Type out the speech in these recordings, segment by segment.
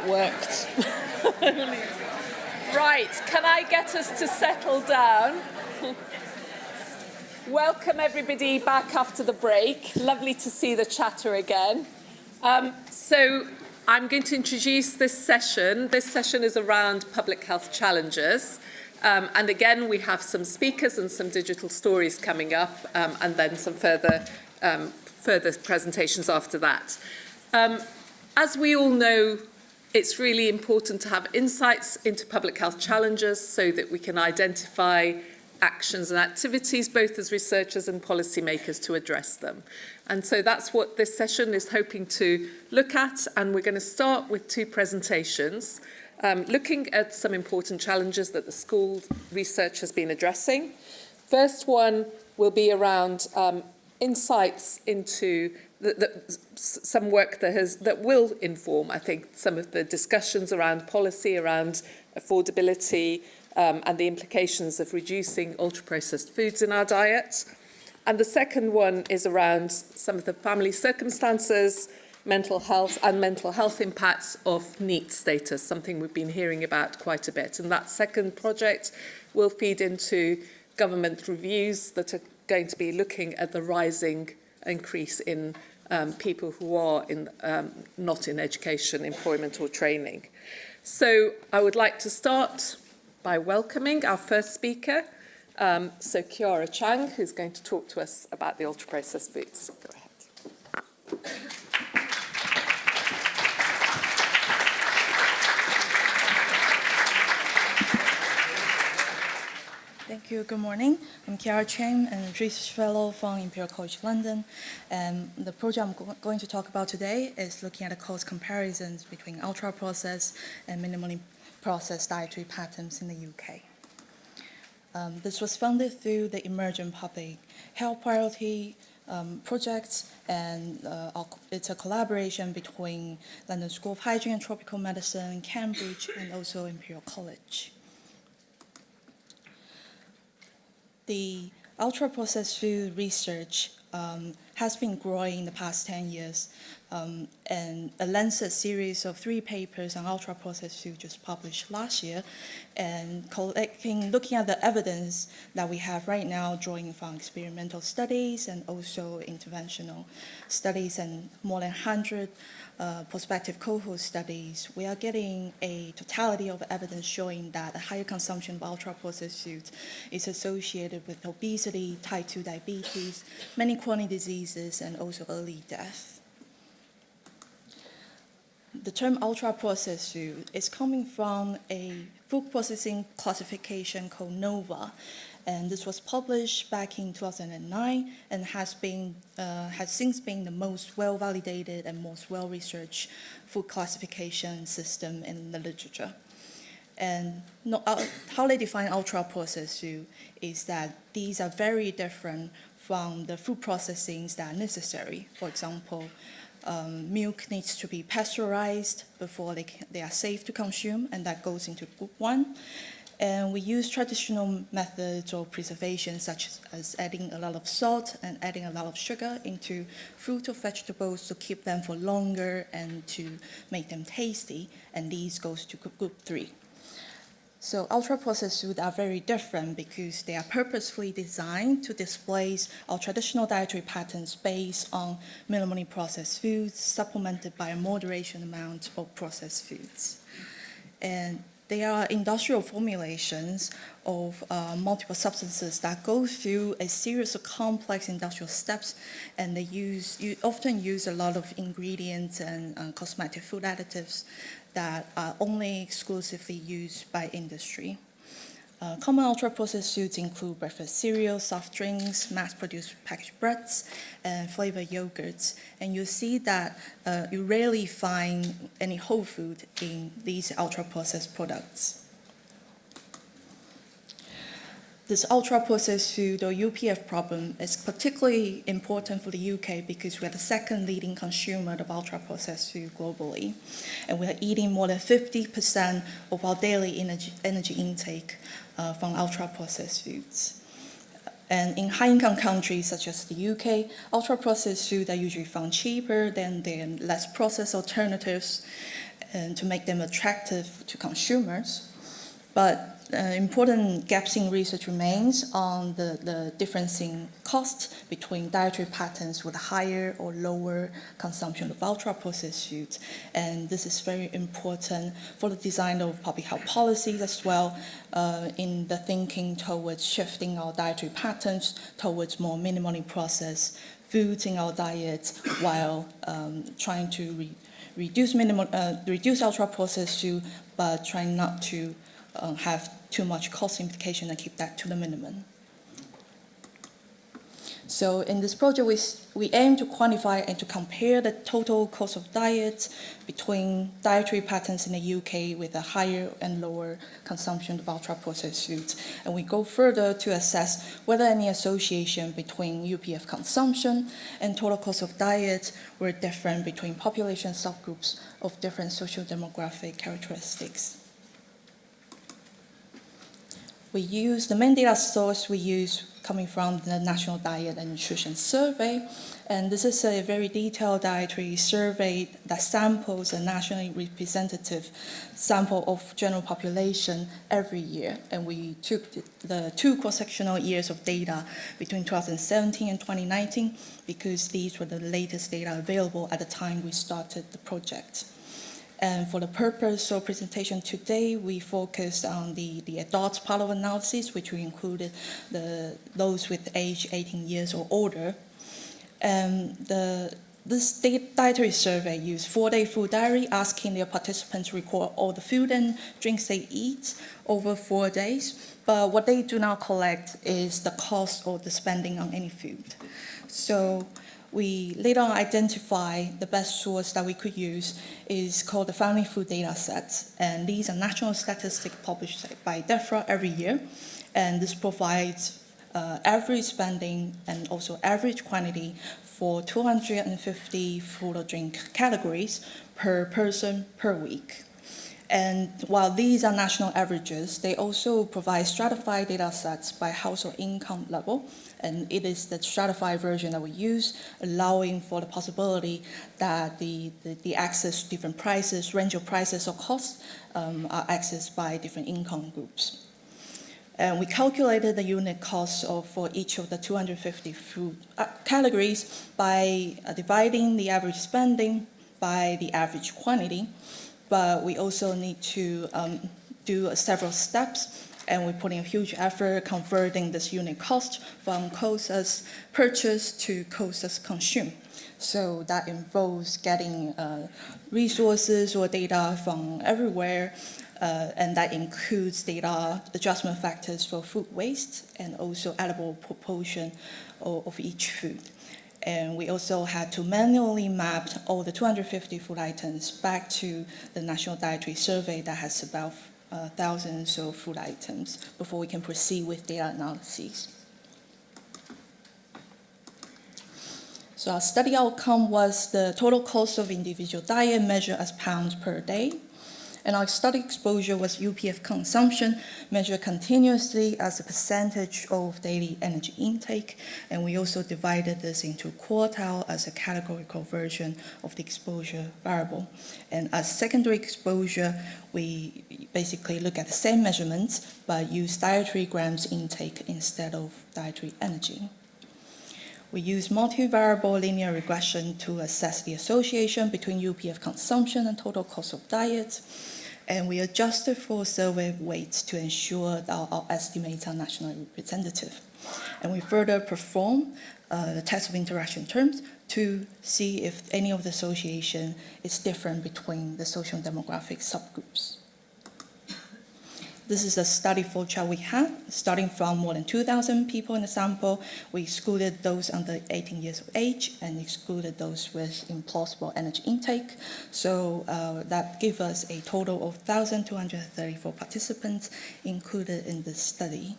worked. Right, can I get us to settle down? Welcome everybody back after the break. Lovely to see the chatter again. So I'm going to introduce this session. This session is around public health challenges. And again, we have some speakers and some digital stories coming up, and then some further presentations after that. As we all know, it's really important to have insights into public health challenges so that we can identify actions and activities, both as researchers and policymakers, to address them. And so that's what this session is hoping to look at, and we're going to start with two presentations, looking at some important challenges that the school research has been addressing. First one will be around insights into some work that will inform, I think, some of the discussions around policy, around affordability, and the implications of reducing ultra-processed foods in our diet. And the second one is around some of the family circumstances, mental health impacts of NEET status, something we've been hearing about quite a bit. And that second project will feed into government reviews that are going to be looking at the rising increase in people who are not in education, employment or training. So I would like to start by welcoming our first speaker, so Kiara Chang, who's going to talk to us about the ultra-processed foods. Go ahead. Thank you. Good morning. I'm Kiara Chang, a research fellow from Imperial College London. The project I'm going to talk about today is looking at the cost comparisons between ultra-processed and minimally processed dietary patterns in the UK. This was funded through the Emerging Public Health Priority project, and it's a collaboration between London School of Hygiene and Tropical Medicine, Cambridge, and also Imperial College. The ultra-processed food research has been growing in the past 10 years, and a Lancet series of 3 papers on ultra-processed food just published last year, and looking at the evidence that we have right now, drawing from experimental studies and also interventional studies and more than 100 prospective cohort studies, we are getting a totality of evidence showing that a higher consumption of ultra-processed foods is associated with obesity, type 2 diabetes, many chronic diseases, and also early death. The term ultra-processed food is coming from a food processing classification called NOVA, and this was published back in 2009 and has since been the most well-validated and most well-researched food classification system in the literature. And how they define ultra-processed food is that these are very different from the food processings that are necessary. For example, milk needs to be pasteurized before they are safe to consume, and that goes into group 1. And we use traditional methods of preservation, such as adding a lot of salt and adding a lot of sugar into fruit or vegetables to keep them for longer and to make them tasty, and these goes to group 3. So ultra-processed foods are very different because they are purposefully designed to displace our traditional dietary patterns based on minimally processed foods, supplemented by a moderation amount of processed foods. And they are industrial formulations of multiple substances that go through a series of complex industrial steps, and you often use a lot of ingredients and cosmetic food additives that are only exclusively used by industry. Common ultra-processed foods include breakfast cereals, soft drinks, mass-produced packaged breads, and flavored yogurts. And you see that you rarely find any whole food in these ultra-processed products. This ultra-processed food or UPF problem is particularly important for the UK because we're the second leading consumer of ultra-processed food globally. And we're eating more than 50% of our daily energy intake from ultra-processed foods. And in high-income countries such as the UK, ultra-processed foods are usually found cheaper than the less processed alternatives. and to make them attractive to consumers. But important gaps in research remains on the difference in cost between dietary patterns with higher or lower consumption of ultra-processed foods. And this is very important for the design of public health policies as well, in the thinking towards shifting our dietary patterns towards more minimally processed foods in our diet, while trying to reduce ultra-processed food, but trying not to have too much cost implication and keep that to the minimum. So in this project, we aim to quantify and to compare the total cost of diet between dietary patterns in the UK with a higher and lower consumption of ultra-processed foods. And we go further to assess whether any association between UPF consumption and total cost of diet were different between population subgroups of different social demographic characteristics. We use the main data source we use coming from the National Diet and Nutrition Survey, and this is a very detailed dietary survey that samples a nationally representative sample of general population every year. And we took the 2 cross-sectional years of data between 2017 and 2019 because these were the latest data available at the time we started the project. And for the purpose of presentation today, we focused on the adult part of analysis, which we included those with age 18 years or older. This dietary survey used 4-day food diary, asking their participants to record all the food and drinks they eat over 4 days. But what they do not collect is the cost or the spending on any food. So we later on identify the best source that we could use is called the Family Food Data Sets. And these are national statistics published by DEFRA every year. And this provides average spending and also average quantity for 250 food or drink categories per person per week. And while these are national averages, they also provide stratified data sets by household income level. And it is the stratified version that we use, allowing for the possibility that the access to different prices, range of prices or costs are accessed by different income groups. And we calculated the unit cost for each of the 250 food categories by dividing the average spending by the average quantity. But we also need to do several steps, and we put in a huge effort converting this unit cost from cost as purchase to cost as consumed. So that involves getting resources or data from everywhere, and that includes data adjustment factors for food waste and also edible proportion of each food. And we also had to manually map all the 250 food items back to the National Dietary Survey that has about thousands of food items before we can proceed with data analysis. So our study outcome was the total cost of individual diet measured as pounds per day. And our study exposure was UPF consumption measured continuously as a percentage of daily energy intake. And we also divided this into quartile as a categorical version of the exposure variable. And as secondary exposure, we basically look at the same measurements, but use dietary grams intake instead of dietary energy. We use multivariable linear regression to assess the association between UPF consumption and total cost of diet. And we adjusted for survey weights to ensure that our estimates are nationally representative. And we further perform the test of interaction terms to see if any of the association is different between the social and demographic subgroups. This is a study flowchart we had, starting from more than 2,000 people in the sample. We excluded those under 18 years of age and excluded those with implausible energy intake. So that gave us a total of 1,234 participants included in this study.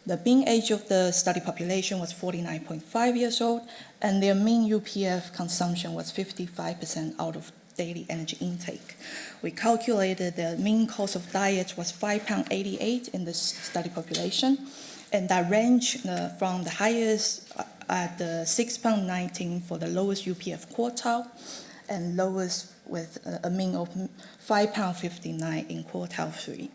The mean age of the study population was 49.5 years old, and their mean UPF consumption was 55% out of daily energy intake. We calculated the mean cost of diet was £5.88 in this study population, and that ranged from the highest at the £6.19 for the lowest UPF quartile, and lowest with a mean of £5.59 in quartile 3.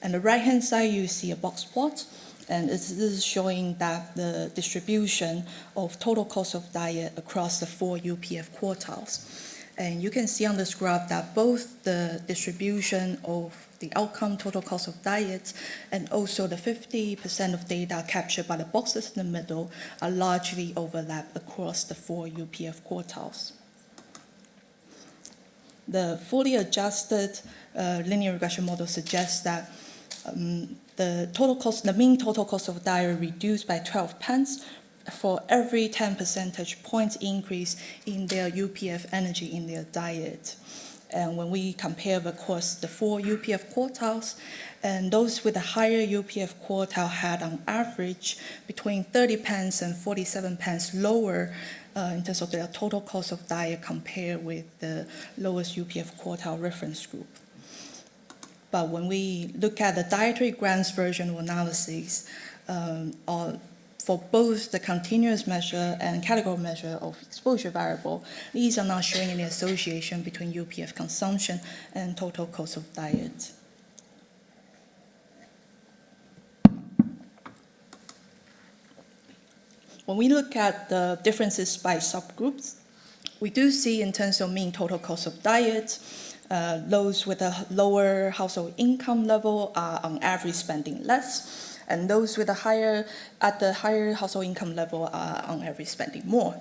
On the right-hand side, you see a box plot, and this is showing that the distribution of total cost of diet across the 4 UPF quartiles. And you can see on this graph that both the distribution of the outcome total cost of diet and also the 50% of data captured by the boxes in the middle are largely overlapped across the 4 UPF quartiles. The fully adjusted linear regression model suggests that the mean total cost of diet reduced by 12 pence for every 10 percentage points increase in their UPF energy in their diet. And when we compare across the 4 UPF quartiles, and those with a higher UPF quartile had on average between 30 pence and 47 pence lower in terms of their total cost of diet compared with the lowest UPF quartile reference group. But when we look at the dietary grants version of analysis, for both the continuous measure and category measure of exposure variable, these are not showing any association between UPF consumption and total cost of diet. When we look at the differences by subgroups, we do see in terms of mean total cost of diet, those with a lower household income level are on average spending less, and those with a higher household income level are on average spending more.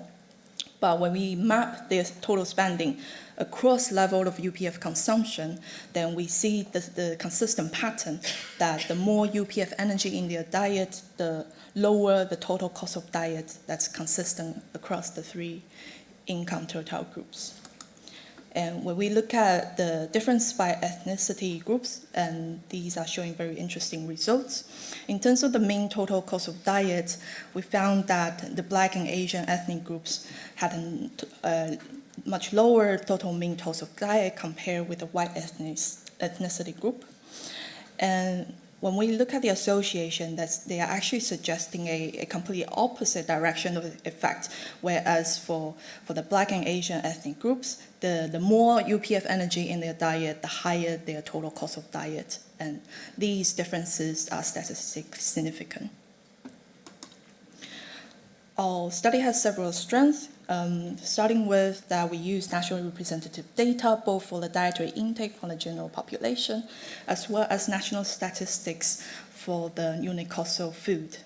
But when we map their total spending across level of UPF consumption, then we see the consistent pattern that the more UPF energy in their diet, the lower the total cost of diet that's consistent across the 3 income total groups. And when we look at the difference by ethnicity groups, and these are showing very interesting results. In terms of the mean total cost of diet, we found that the Black and Asian ethnic groups had a much lower total mean cost of diet compared with the white ethnicity group. And when we look at the association, they are actually suggesting a completely opposite direction of effect, whereas for the Black and Asian ethnic groups, the more UPF energy in their diet, the higher their total cost of diet. And these differences are statistically significant. Our study has several strengths, starting with that we use nationally representative data, both for the dietary intake from the general population, as well as national statistics for the unit cost of food.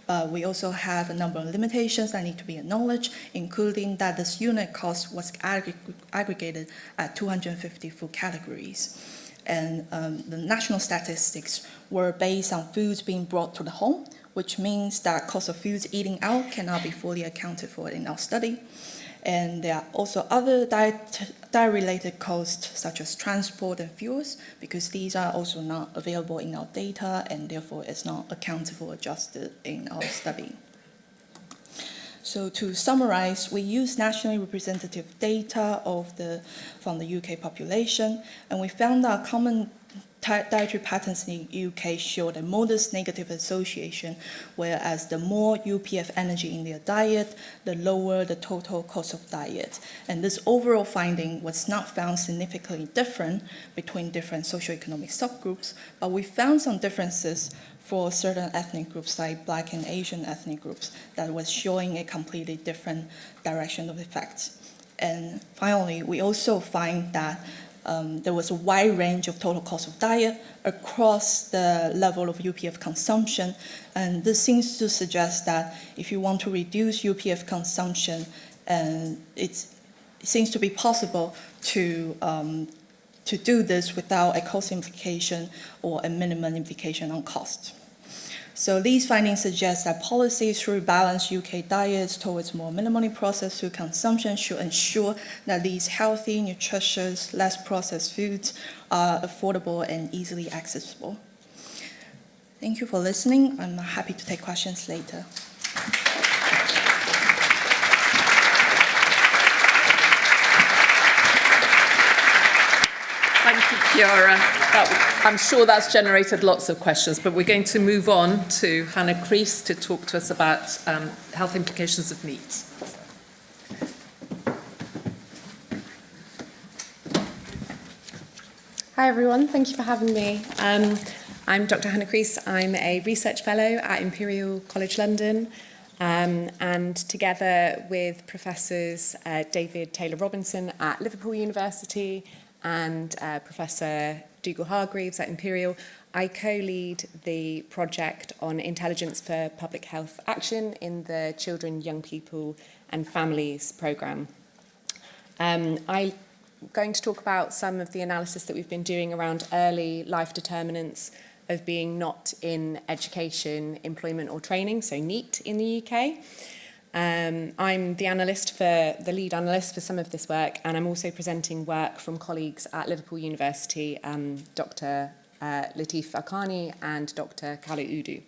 But we also have a number of limitations that need to be acknowledged, including that this unit cost was aggregated at 250 food categories. And the national statistics were based on foods being brought to the home, which means that cost of foods eating out cannot be fully accounted for in our study. And there are also other diet-related costs, such as transport and fuels, because these are also not available in our data, and therefore it's not accounted for or adjusted in our study. So to summarize, we use nationally representative data from the UK population, and we found that common dietary patterns in the UK showed a modest negative association, whereas the more UPF energy in their diet, the lower the total cost of diet. And this overall finding was not found significantly different between different socioeconomic subgroups, but we found some differences for certain ethnic groups like Black and Asian ethnic groups that was showing a completely different direction of effects. And finally, we also find that there was a wide range of total cost of diet across the level of UPF consumption, and this seems to suggest that if you want to reduce UPF consumption, it seems to be possible to do this without a cost implication or a minimum implication on cost. So these findings suggest that policies through balanced UK diets towards more minimally processed food consumption should ensure that these healthy, nutritious, less processed foods are affordable and easily accessible. Thank you for listening. I'm happy to take questions later. Thank you, Chiara. I'm sure that's generated lots of questions, but we're going to move on to Hannah Kreese to talk to us about health implications of meat. Hi everyone, thank you for having me. I'm Dr. Hannah Crease. I'm a research fellow at Imperial College London, and together with Professors David Taylor-Robinson at Liverpool University and Professor Dougal-Hargreaves at Imperial, I co-lead the project on intelligence for public health action in the Children, Young People and Families programme. I'm going to talk about some of the analysis that we've been doing around early life determinants of being not in education, employment or training, so NEET in the UK. I'm the lead analyst for some of this work, and I'm also presenting work from colleagues at Liverpool University, Dr. Latif Akani and Dr. Kala Udu.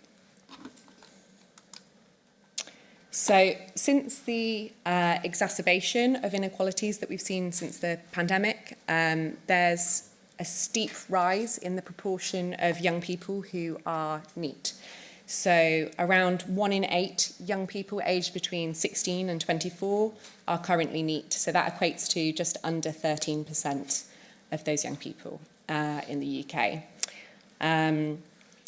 So since the exacerbation of inequalities that we've seen since the pandemic, there's a steep rise in the proportion of young people who are NEET. So around 1 in 8 young people aged between 16 and 24 are currently NEET. So that equates to just under 13% of those young people in the UK.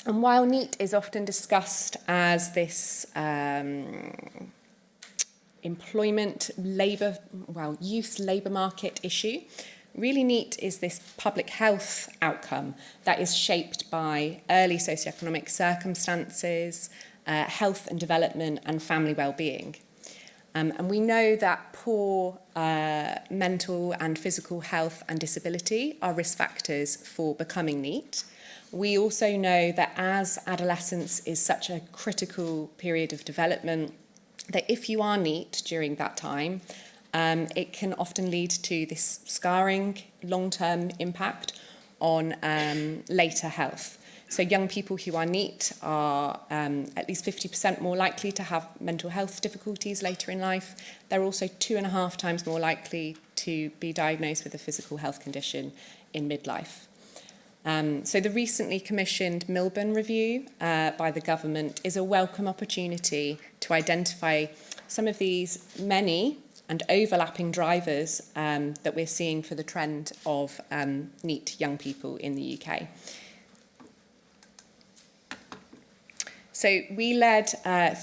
And while NEET is often discussed as this youth labour market issue, really NEET is this public health outcome that is shaped by early socioeconomic circumstances, health and development and family well-being. And we know that poor mental and physical health and disability are risk factors for becoming NEET. We also know that as adolescence is such a critical period of development, that if you are NEET during that time, it can often lead to this scarring long-term impact on later health. So young people who are NEET are at least 50% more likely to have mental health difficulties later in life. They're also 2.5 times more likely to be diagnosed with a physical health condition in midlife. So the recently commissioned Milburn review by the government is a welcome opportunity to identify some of these many and overlapping drivers that we're seeing for the trend of NEET young people in the UK. So we led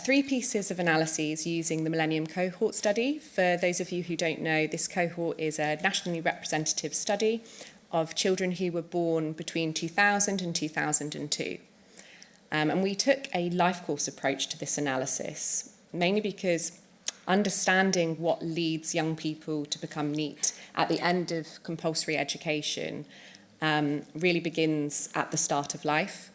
3 pieces of analyses using the Millennium Cohort Study. For those of you who don't know, this cohort is a nationally representative study of children who were born between 2000 and 2002. And we took a life course approach to this analysis, mainly because understanding what leads young people to become NEET at the end of compulsory education really begins at the start of life.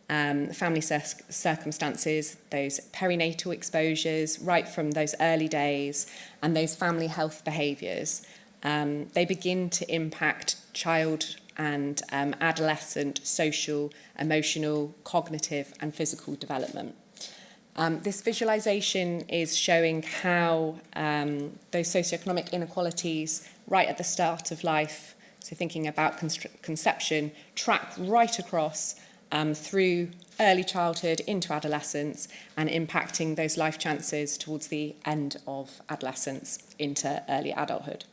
Family circumstances, those perinatal exposures, right from those early days, and those family health behaviours, they begin to impact child and adolescent social, emotional, cognitive and physical development. This visualisation is showing how those socioeconomic inequalities right at the start of life, so thinking about conception, track right across through early childhood into adolescence and impacting those life chances towards the end of adolescence into early adulthood.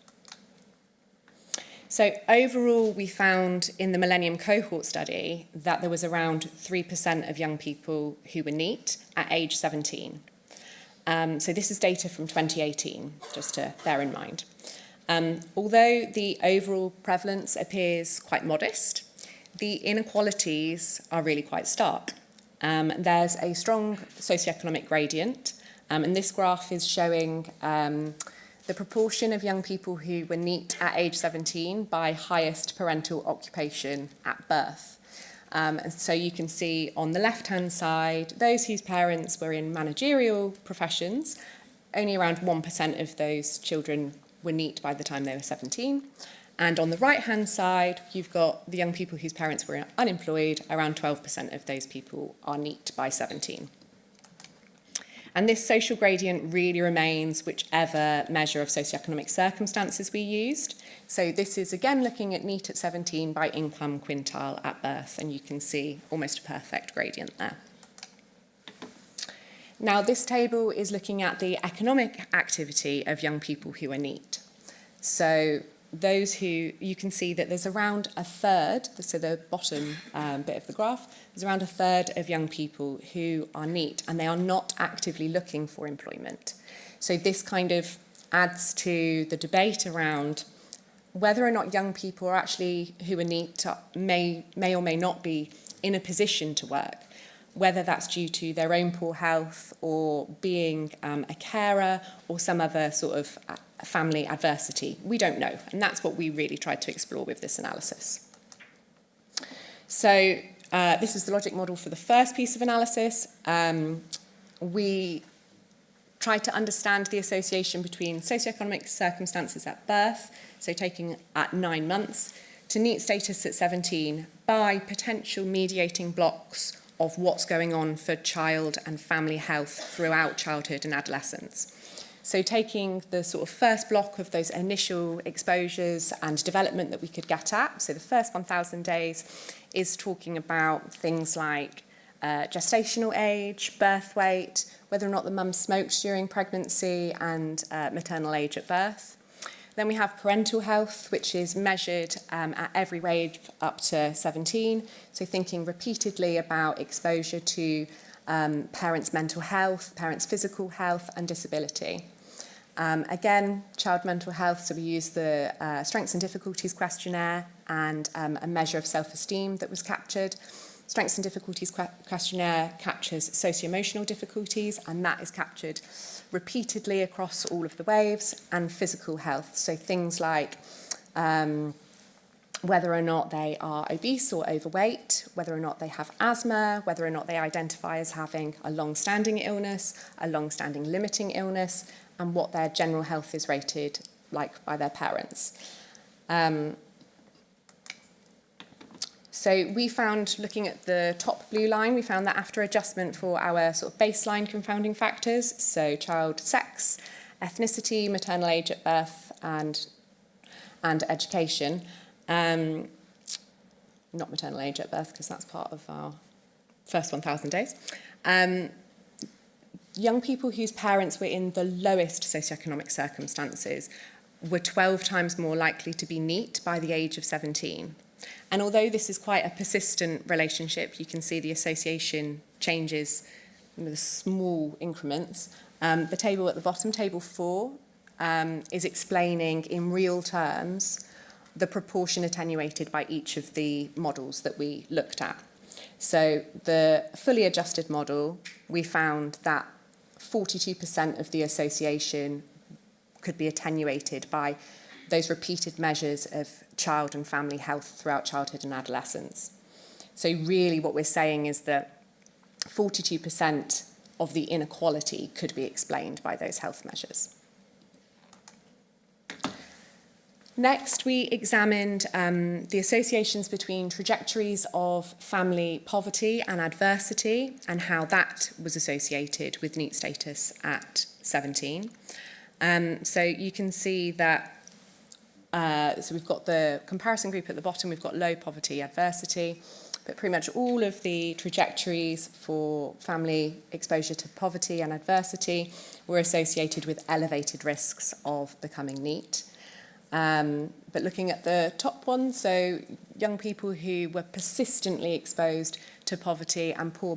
So overall, we found in the Millennium Cohort Study that there was around 3% of young people who were NEET at age 17. So this is data from 2018, just to bear in mind. Although the overall prevalence appears quite modest, the inequalities are really quite stark. There's a strong socioeconomic gradient, and this graph is showing the proportion of young people who were NEET at age 17 by highest parental occupation at birth. And so you can see on the left-hand side, those whose parents were in managerial professions, only around 1% of those children were NEET by the time they were 17. And on the right-hand side, you've got the young people whose parents were unemployed, around 12% of those people are NEET by 17. And this social gradient really remains whichever measure of socioeconomic circumstances we used. So this is again looking at NEET at 17 by income quintile at birth, and you can see almost a perfect gradient there. Now this table is looking at the economic activity of young people who are NEET. So those who, you can see that there's around a third, so the bottom bit of the graph, there's around a third of young people who are neat and they are not actively looking for employment. So this kind of adds to the debate around whether or not young people are actually, who are neat, may or may not be in a position to work, whether that's due to their own poor health or being a carer or some other sort of family adversity. We don't know, and that's what we really tried to explore with this analysis. So this is the logic model for the first piece of analysis. We tried to understand the association between socioeconomic circumstances at birth, so taking at 9 months, to neat status at 17 by potential mediating blocks of what's going on for child and family health throughout childhood and adolescence. So taking the sort of first block of those initial exposures and development that we could get at, so the first 1,000 days is talking about things like gestational age, birth weight, whether or not the mum smoked during pregnancy, and maternal age at birth. Then we have parental health, which is measured at every age up to 17. So thinking repeatedly about exposure to parents' mental health, parents' physical health and disability. Again, child mental health, so we use the Strengths and Difficulties questionnaire and a measure of self-esteem that was captured. Strengths and Difficulties questionnaire captures socio-emotional difficulties, and that is captured repeatedly across all of the waves, and physical health, so things like whether or not they are obese or overweight, whether or not they have asthma, whether or not they identify as having a long-standing illness, a long-standing limiting illness, and what their general health is rated like by their parents. So we found, looking at the top blue line, we found that after adjustment for our sort of baseline confounding factors, so child sex, ethnicity, maternal age at birth, and education, not maternal age at birth because that's part of our first 1,000 days, young people whose parents were in the lowest socioeconomic circumstances were 12 times more likely to be neat by the age of 17. And although this is quite a persistent relationship, you can see the association changes with small increments. The table at the bottom, table 4, is explaining in real terms the proportion attenuated by each of the models that we looked at. So the fully adjusted model, we found that 42% of the association could be attenuated by those repeated measures of child and family health throughout childhood and adolescence. So really what we're saying is that 42% of the inequality could be explained by those health measures. Next, we examined the associations between trajectories of family poverty and adversity and how that was associated with neat status at 17. So you can see that so we've got the comparison group at the bottom, we've got low poverty, adversity, but pretty much all of the trajectories for family exposure to poverty and adversity were associated with elevated risks of becoming neat. But looking at the top one, so young people who were persistently exposed to poverty and poor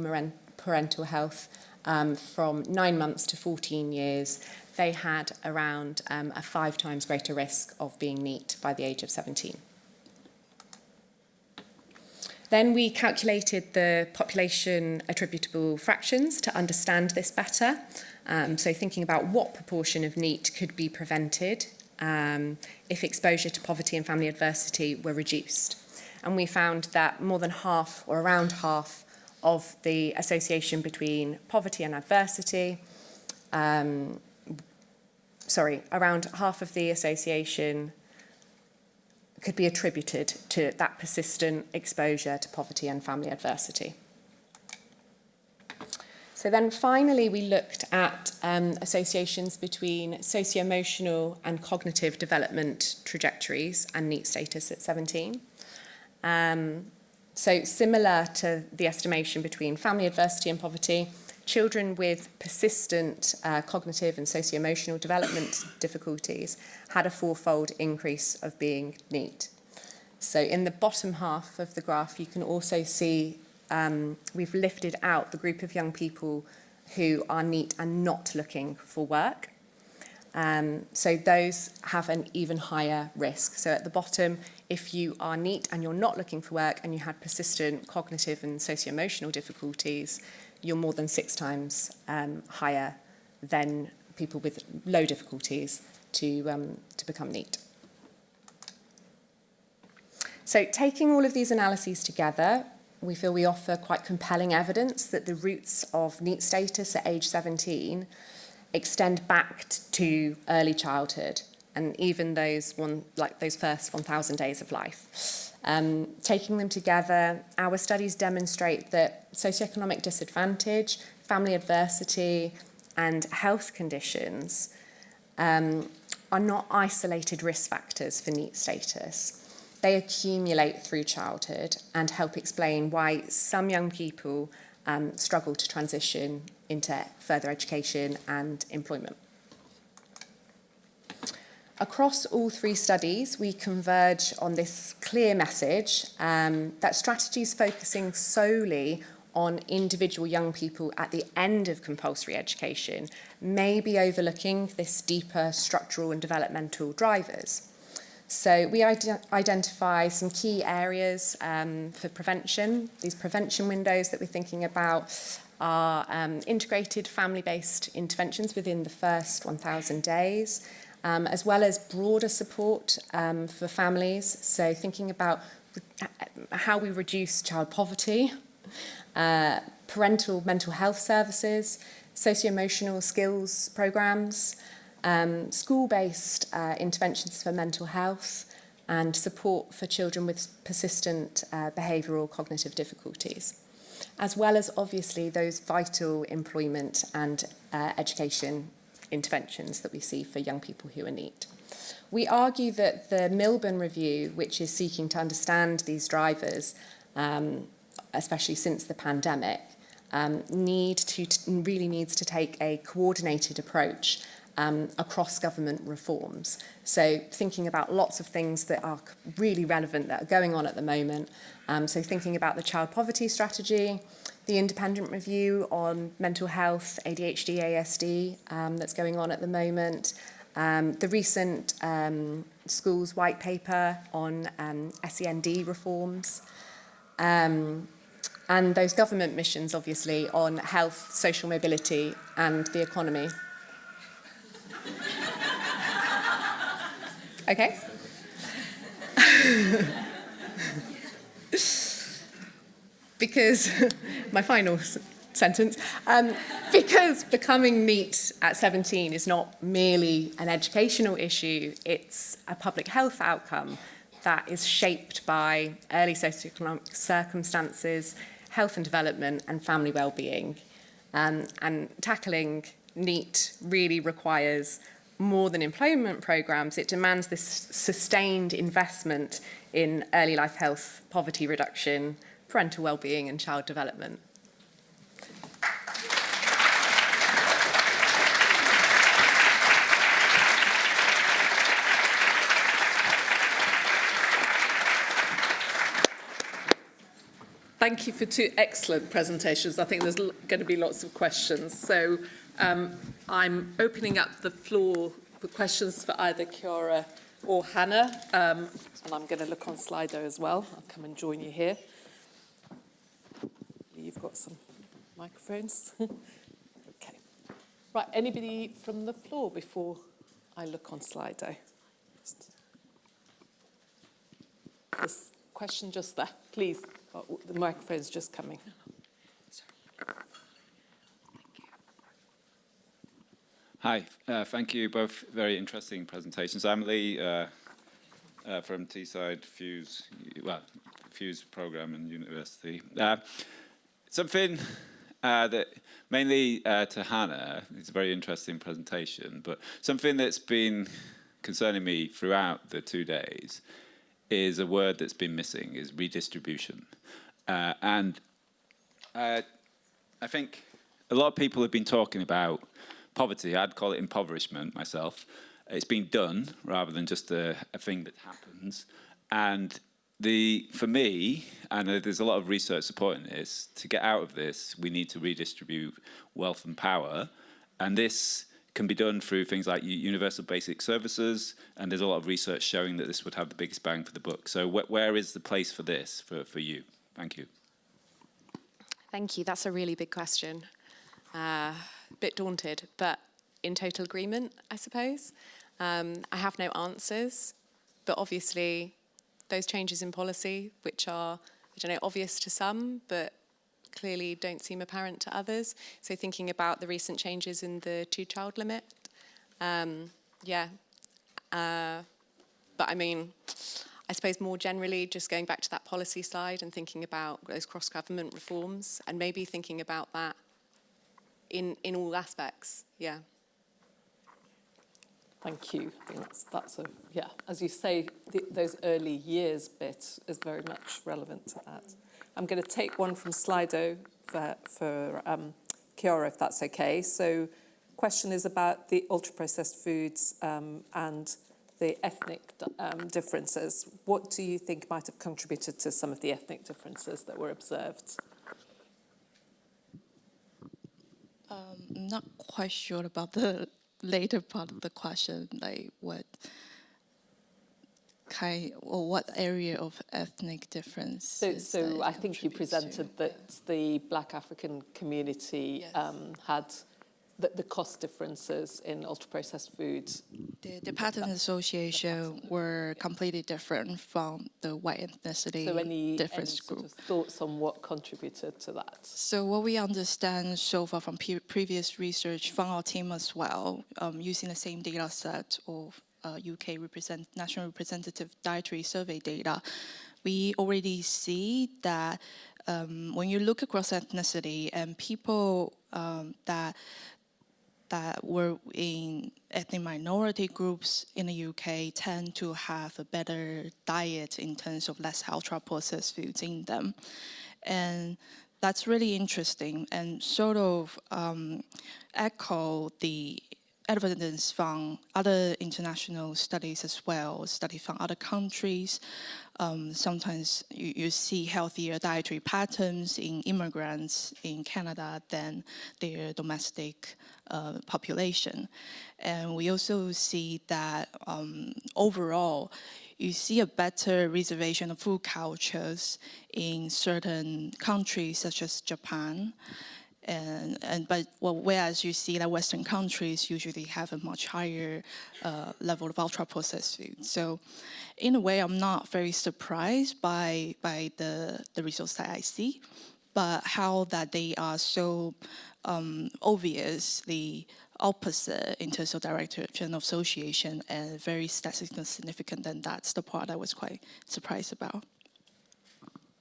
parental health from 9 months to 14 years, they had around a 5 times greater risk of being neat by the age of 17. Then we calculated the population attributable fractions to understand this better. So thinking about what proportion of neat could be prevented if exposure to poverty and family adversity were reduced. And we found that more than half, or around half, of the association between poverty and adversity, around half of the association could be attributed to that persistent exposure to poverty and family adversity. So then finally we looked at associations between socio-emotional and cognitive development trajectories and neat status at 17. So similar to the estimation between family adversity and poverty, children with persistent cognitive and socio-emotional development difficulties had a fourfold increase of being neat. So in the bottom half of the graph, you can also see we've lifted out the group of young people who are neat and not looking for work. So those have an even higher risk. So at the bottom, if you are neat and you're not looking for work and you had persistent cognitive and socio-emotional difficulties, you're more than 6 times higher than people with low difficulties to become neat. So taking all of these analyses together, we feel we offer quite compelling evidence that the roots of neat status at age 17 extend back to early childhood and even those first 1,000 days of life. Taking them together, our studies demonstrate that socioeconomic disadvantage, family adversity, and health conditions are not isolated risk factors for neat status. They accumulate through childhood and help explain why some young people struggle to transition into further education and employment. Across all 3 studies, we converge on this clear message that strategies focusing solely on individual young people at the end of compulsory education may be overlooking this deeper structural and developmental drivers. So we identify some key areas for prevention. These prevention windows that we're thinking about are integrated family-based interventions within the first 1,000 days, as well as broader support for families. So thinking about how we reduce child poverty, parental mental health services, socio-emotional skills programs, school-based interventions for mental health, and support for children with persistent behavioural cognitive difficulties, as well as obviously those vital employment and education interventions that we see for young people who are neat. We argue that the Milburn Review, which is seeking to understand these drivers, especially since the pandemic, really needs to take a coordinated approach across government reforms. So thinking about lots of things that are really relevant that are going on at the moment. So thinking about the child poverty strategy, the independent review on mental health, ADHD, ASD that's going on at the moment, the recent schools white paper on SEND reforms, and those government missions, obviously, on health, social mobility and the economy. Okay. Because, my final sentence, because becoming neat at 17 is not merely an educational issue, it's a public health outcome that is shaped by early socioeconomic circumstances, health and development, and family well-being. And tackling NEET really requires more than employment programs. It demands this sustained investment in early life health, poverty reduction, parental well-being, and child development. Thank you for 2 excellent presentations. I think there's going to be lots of questions. So I'm opening up the floor for questions for either Chiara or Hannah. And I'm going to look on Slido as well. I'll come and join you here. You've got some microphones. Okay. Right, anybody from the floor before I look on Slido? This question just there, please. Oh, the microphone's just coming. Hi, thank you both. Very interesting presentations. I'm Lee from Teesside Fuse program and university. Something that mainly to Hannah, it's a very interesting presentation, but something that's been concerning me throughout the 2 days is a word that's been missing, is redistribution. And I think a lot of people have been talking about poverty. I'd call it impoverishment myself. It's been done rather than just a thing that happens. And for me, and there's a lot of research supporting this, to get out of this, we need to redistribute wealth and power. And this can be done through things like universal basic services, and there's a lot of research showing that this would have the biggest bang for the buck. So where is the place for this for you? Thank you. Thank you. That's a really big question. A bit daunted, but in total agreement, I suppose. I have no answers, but obviously those changes in policy, which are, I don't know, obvious to some, but clearly don't seem apparent to others. So thinking about the recent changes in the 2-child limit, but I mean, I suppose more generally, just going back to that policy side and thinking about those cross-government reforms and maybe thinking about that in all aspects, yeah. Thank you. I think that's as you say, those early years bit is very much relevant to that. I'm going to take one from Slido for Chiara, if that's okay. So question is about the ultra-processed foods and the ethnic differences. What do you think might have contributed to some of the ethnic differences that were observed? I'm not quite sure about the later part of the question, like what area of ethnic difference? So I think you presented that the Black African community had the cost differences in ultra-processed foods. The pattern association were completely different from the white ethnicity difference group. Sort of thoughts on what contributed to that? So what we understand so far from previous research from our team as well, using the same data set of UK National Representative Dietary Survey data, we already see that when you look across ethnicity and people that were in ethnic minority groups in the UK tend to have a better diet in terms of less ultra-processed foods in them. And that's really interesting and sort of echo the evidence from other international studies as well, studies from other countries. Sometimes you see healthier dietary patterns in immigrants in Canada than their domestic population. And we also see that overall, you see a better reservation of food cultures in certain countries such as Japan. Whereas you see that Western countries usually have a much higher level of ultra-processed food. So in a way, I'm not very surprised by the results that I see, but how that they are so obviously opposite in terms of direction of association and very statistically significant, and that's the part I was quite surprised about.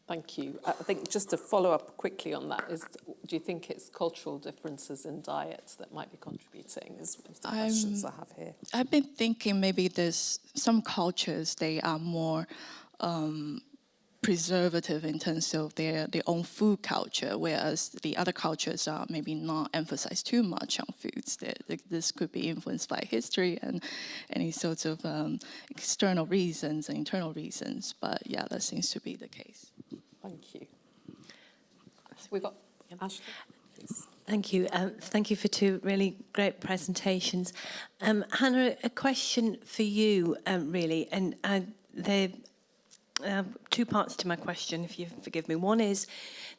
Thank you. I think just to follow up quickly on that, do you think it's cultural differences in diets that might be contributing, is the questions I have here? I've been thinking maybe there's some cultures, they are more preservative in terms of their own food culture, whereas the other cultures are maybe not emphasized too much on foods. This could be influenced by history and any sorts of external reasons and internal reasons, but yeah, that seems to be the case. Thank you. We've got Ashley, please. Thank you. Thank you for two really great presentations. Hannah, a question for you, really, and there are two parts to my question, if you forgive me. One is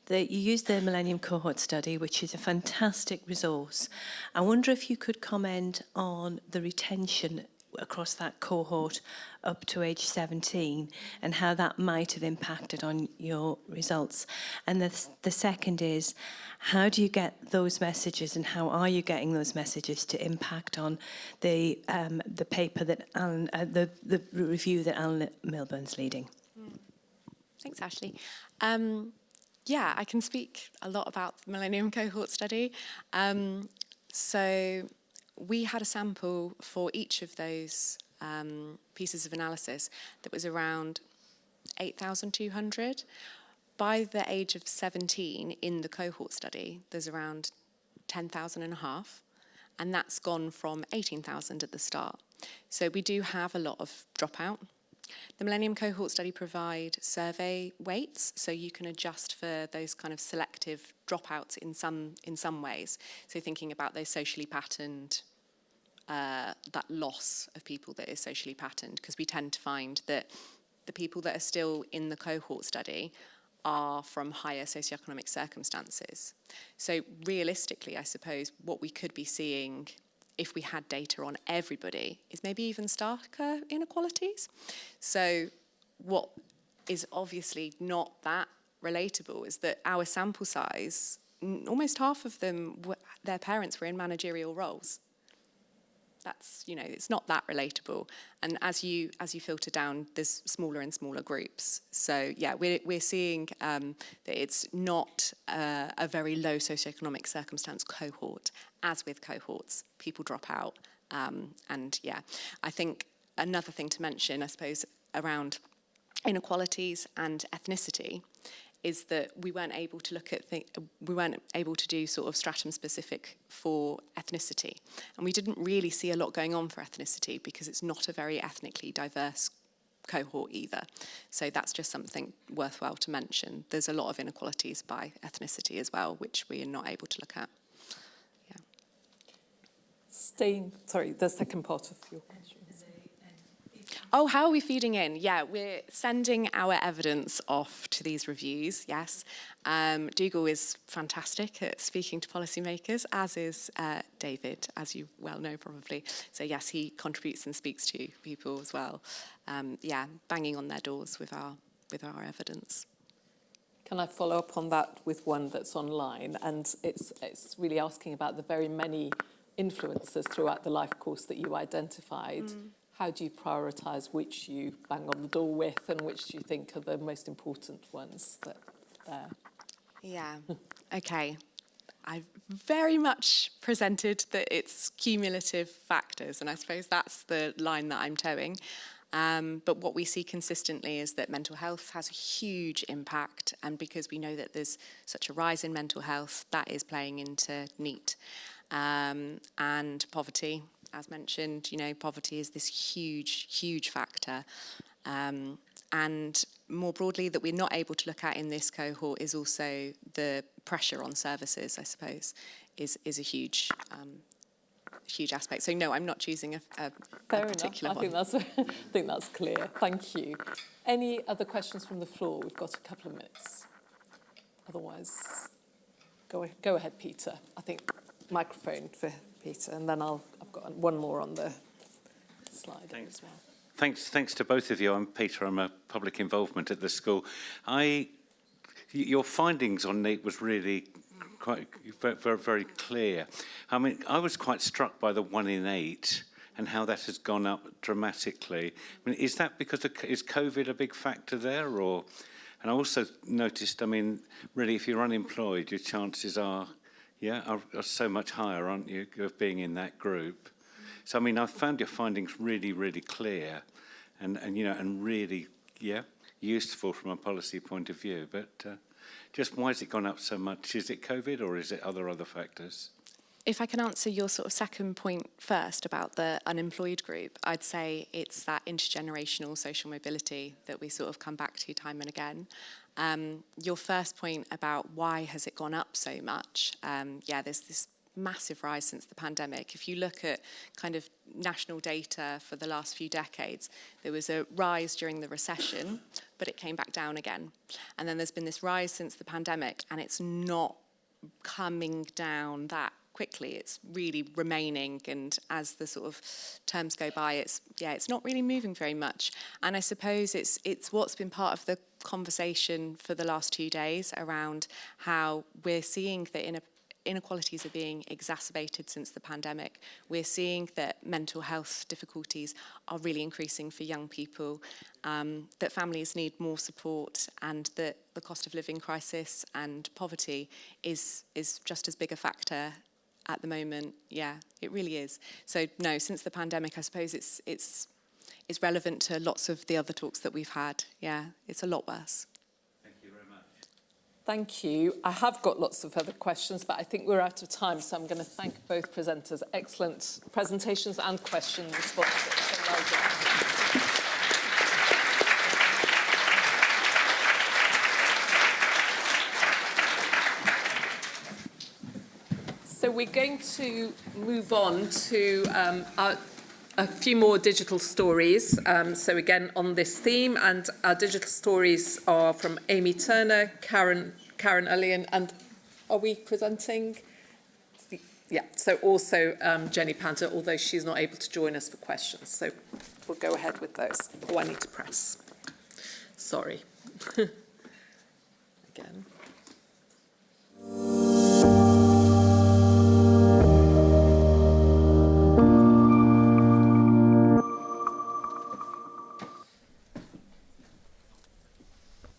that you used the Millennium Cohort Study, which is a fantastic resource. I wonder if you could comment on the retention across that cohort up to age 17 and how that might have impacted on your results. And the second is, how do you get those messages and how are you getting those messages to impact on the paper that Alan, the review that Alan Milburn's leading? Thanks, Ashley. Yeah, I can speak a lot about the Millennium Cohort Study. So we had a sample for each of those pieces of analysis that was around 8,200. By the age of 17 in the cohort study, there's around 10,500, and that's gone from 18,000 at the start. So we do have a lot of dropout. The Millennium Cohort Study provide survey weights, so you can adjust for those kind of selective dropouts in some ways. So thinking about those socially patterned, that loss of people that is socially patterned, because we tend to find that the people that are still in the cohort study are from higher socioeconomic circumstances. So realistically, I suppose, what we could be seeing if we had data on everybody is maybe even starker inequalities. So what is obviously not that relatable is that our sample size, almost half of them, their parents were in managerial roles. That's, you know, it's not that relatable. And as you filter down, there's smaller and smaller groups. So yeah, we're seeing that it's not a very low socioeconomic circumstance cohort. As with cohorts, people drop out. And yeah, I think another thing to mention, I suppose, around inequalities and ethnicity is that we weren't able to look at we weren't able to do sort of stratum specific for ethnicity, and we didn't really see a lot going on for ethnicity because it's not a very ethnically diverse cohort either. So that's just something worthwhile to mention. There's a lot of inequalities by ethnicity as well, which we are not able to look at. Yeah. Sorry, the second part of your question. Oh, how are we feeding in? Yeah, we're sending our evidence off to these reviews, yes. Dougal is fantastic at speaking to policymakers, as is David, as you well know probably. So yes, he contributes and speaks to people as well. Yeah, banging on their doors with our evidence. Can I follow up on that with one that's online? And it's really asking about the very many influencers throughout the life course that you identified. How do you prioritise which you bang on the door with and which do you think are the most important ones that there? Yeah, okay. I've very much presented that it's cumulative factors, and I suppose that's the line that I'm towing. But what we see consistently is that mental health has a huge impact, and because we know that there's such a rise in mental health, that is playing into NEAT. And poverty, as mentioned, you know, poverty is this huge factor. And more broadly, that we're not able to look at in this cohort is also the pressure on services, I suppose, is a huge aspect. So no, I'm not choosing a particular one. I think that's clear. Thank you. Any other questions from the floor? We've got a couple of minutes. Otherwise, go ahead, Peter. I think microphone for Peter, and then I've got one more on the slide as well. Thanks to both of you. I'm Peter. I'm a public involvement at the school. Your findings on NEAT was really quite very clear. I mean, I was quite struck by the 1 in 8 and how that has gone up dramatically. I mean, is that because is COVID a big factor there, or? And I also noticed, I mean, really, if you're unemployed, your chances are so much higher, aren't you, of being in that group? So, I mean, I found your findings really clear and you know, and really, useful from a policy point of view. But just why has it gone up so much? Is it COVID or is it other factors? If I can answer your sort of second point first about the unemployed group, I'd say it's that intergenerational social mobility that we sort of come back to time and again. Your first point about why has it gone up so much, there's this massive rise since the pandemic. If you look at kind of national data for the last few decades, there was a rise during the recession, but it came back down again. And then there's been this rise since the pandemic, and it's not coming down that quickly. It's really remaining, and as the sort of terms go by, it's not really moving very much. And I suppose it's what's been part of the conversation for the last 2 days around how we're seeing that inequalities are being exacerbated since the pandemic. We're seeing that mental health difficulties are really increasing for young people, that families need more support, and that the cost of living crisis and poverty is just as big a factor at the moment. Yeah, it really is. So no, since the pandemic, I suppose it's relevant to lots of the other talks that we've had. Yeah, it's a lot worse. Thank you very much. Thank you. I have got lots of other questions, but I think we're out of time, so I'm going to thank both presenters. Excellent presentations and question responses. So well done. So we're going to move on to a few more digital stories. So again, on this theme, and our digital stories are from Amy Turner, Karen Ullian, and are we presenting? Yeah, so also Jennie Parnham, although she's not able to join us for questions. So we'll go ahead with those. Oh, I need to press. Sorry. Again.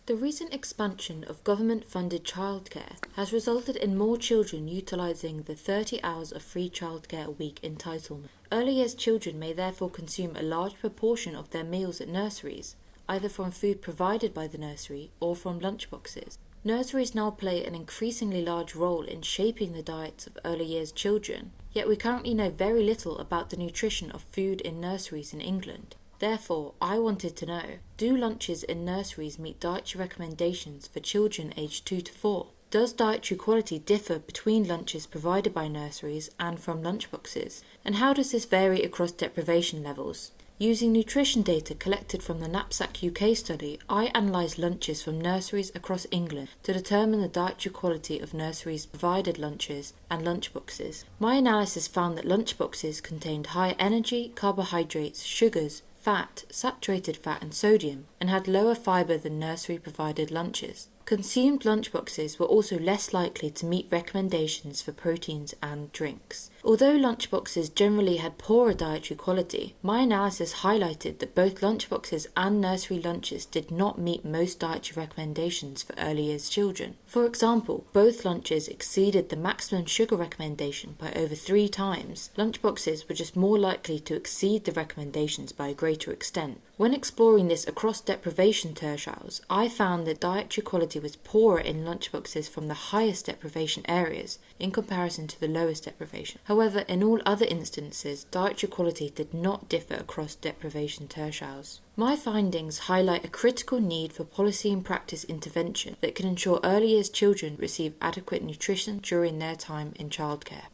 The recent expansion of government-funded childcare has resulted in more children utilising the 30 hours of free childcare a week entitlement. Early years children may therefore consume a large proportion of their meals at nurseries, either from food provided by the nursery or from lunchboxes. Nurseries now play an increasingly large role in shaping the diets of early years children, yet we currently know very little about the nutrition of food in nurseries in England. Therefore, I wanted to know, do lunches in nurseries meet dietary recommendations for children aged 2 to 4? Does dietary quality differ between lunches provided by nurseries and from lunchboxes? And how does this vary across deprivation levels? Using nutrition data collected from the Knapsack UK study, I analysed lunches from nurseries across England to determine the dietary quality of nurseries' provided lunches and lunchboxes. My analysis found that lunchboxes contained higher energy, carbohydrates, sugars, fat, saturated fat and sodium, and had lower fibre than nursery-provided lunches. Consumed lunchboxes were also less likely to meet recommendations for proteins and drinks. Although lunchboxes generally had poorer dietary quality, my analysis highlighted that both lunchboxes and nursery lunches did not meet most dietary recommendations for early years children. For example, both lunches exceeded the maximum sugar recommendation by over 3 times. Lunchboxes were just more likely to exceed the recommendations by a greater extent. When exploring this across deprivation tertiles, I found that dietary quality was poorer in lunchboxes from the highest deprivation areas in comparison to the lowest deprivation. However, in all other instances, dietary quality did not differ across deprivation tertiles. My findings highlight a critical need for policy and practice intervention that can ensure early years children receive adequate nutrition during their time in childcare.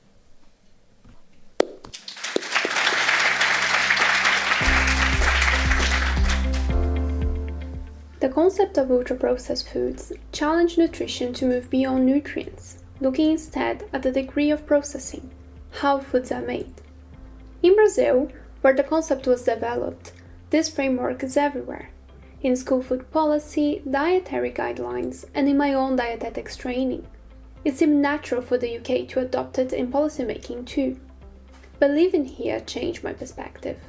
The concept of ultra-processed foods challenged nutrition to move beyond nutrients, looking instead at the degree of processing, how foods are made. In Brazil, where the concept was developed, this framework is everywhere, in school food policy, dietary guidelines, and in my own dietetics training. It seemed natural for the UK to adopt it in policymaking too. But living here changed my perspective.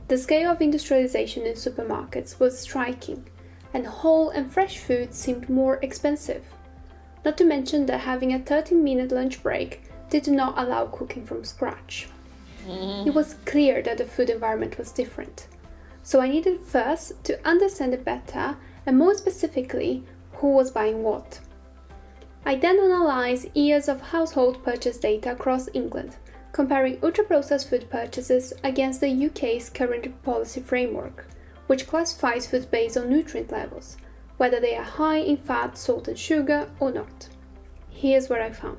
The scale of industrialization in supermarkets was striking, and whole and fresh food seemed more expensive. Not to mention that having a 30-minute lunch break did not allow cooking from scratch. It was clear that the food environment was different. So I needed first to understand it better, and more specifically, who was buying what. I then analysed years of household purchase data across England, comparing ultra-processed food purchases against the UK's current policy framework, which classifies foods based on nutrient levels, whether they are high in fat, salt and sugar or not. Here's what I found.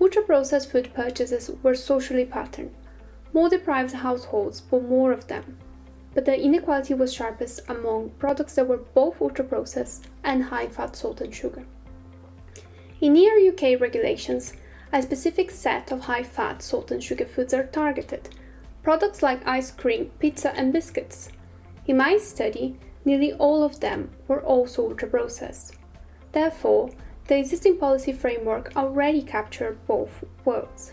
Ultra-processed food purchases were socially patterned. More deprived households bought more of them, but the inequality was sharpest among products that were both ultra-processed and high in fat, salt and sugar. In near UK regulations, a specific set of high fat, salt and sugar foods are targeted, products like ice cream, pizza and biscuits. In my study, nearly all of them were also ultra-processed. Therefore, the existing policy framework already captured both worlds.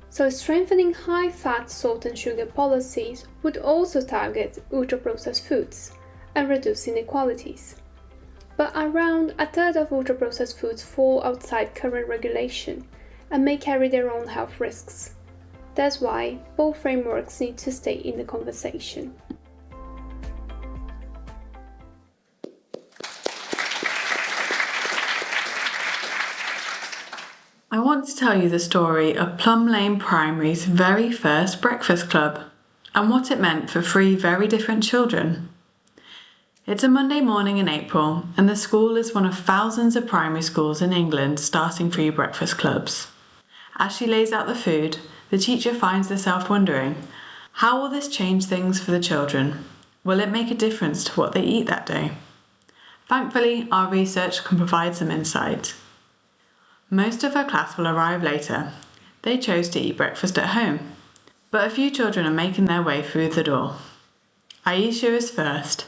So strengthening high-fat, salt and sugar policies would also target ultra-processed foods and reduce inequalities. But around a third of ultra-processed foods fall outside current regulation and may carry their own health risks. That's why both frameworks need to stay in the conversation. want to tell you the story of Plum Lane Primary's very first breakfast club and what it meant for 3 very different children. It's a Monday morning in April, and the school is one of thousands of primary schools in England starting free breakfast clubs. As she lays out the food, the teacher finds herself wondering, how will this change things for the children? Will it make a difference to what they eat that day? Thankfully, our research can provide some insight. Most of her class will arrive later. They chose to eat breakfast at home, but a few children are making their way through the door. Aisha is first.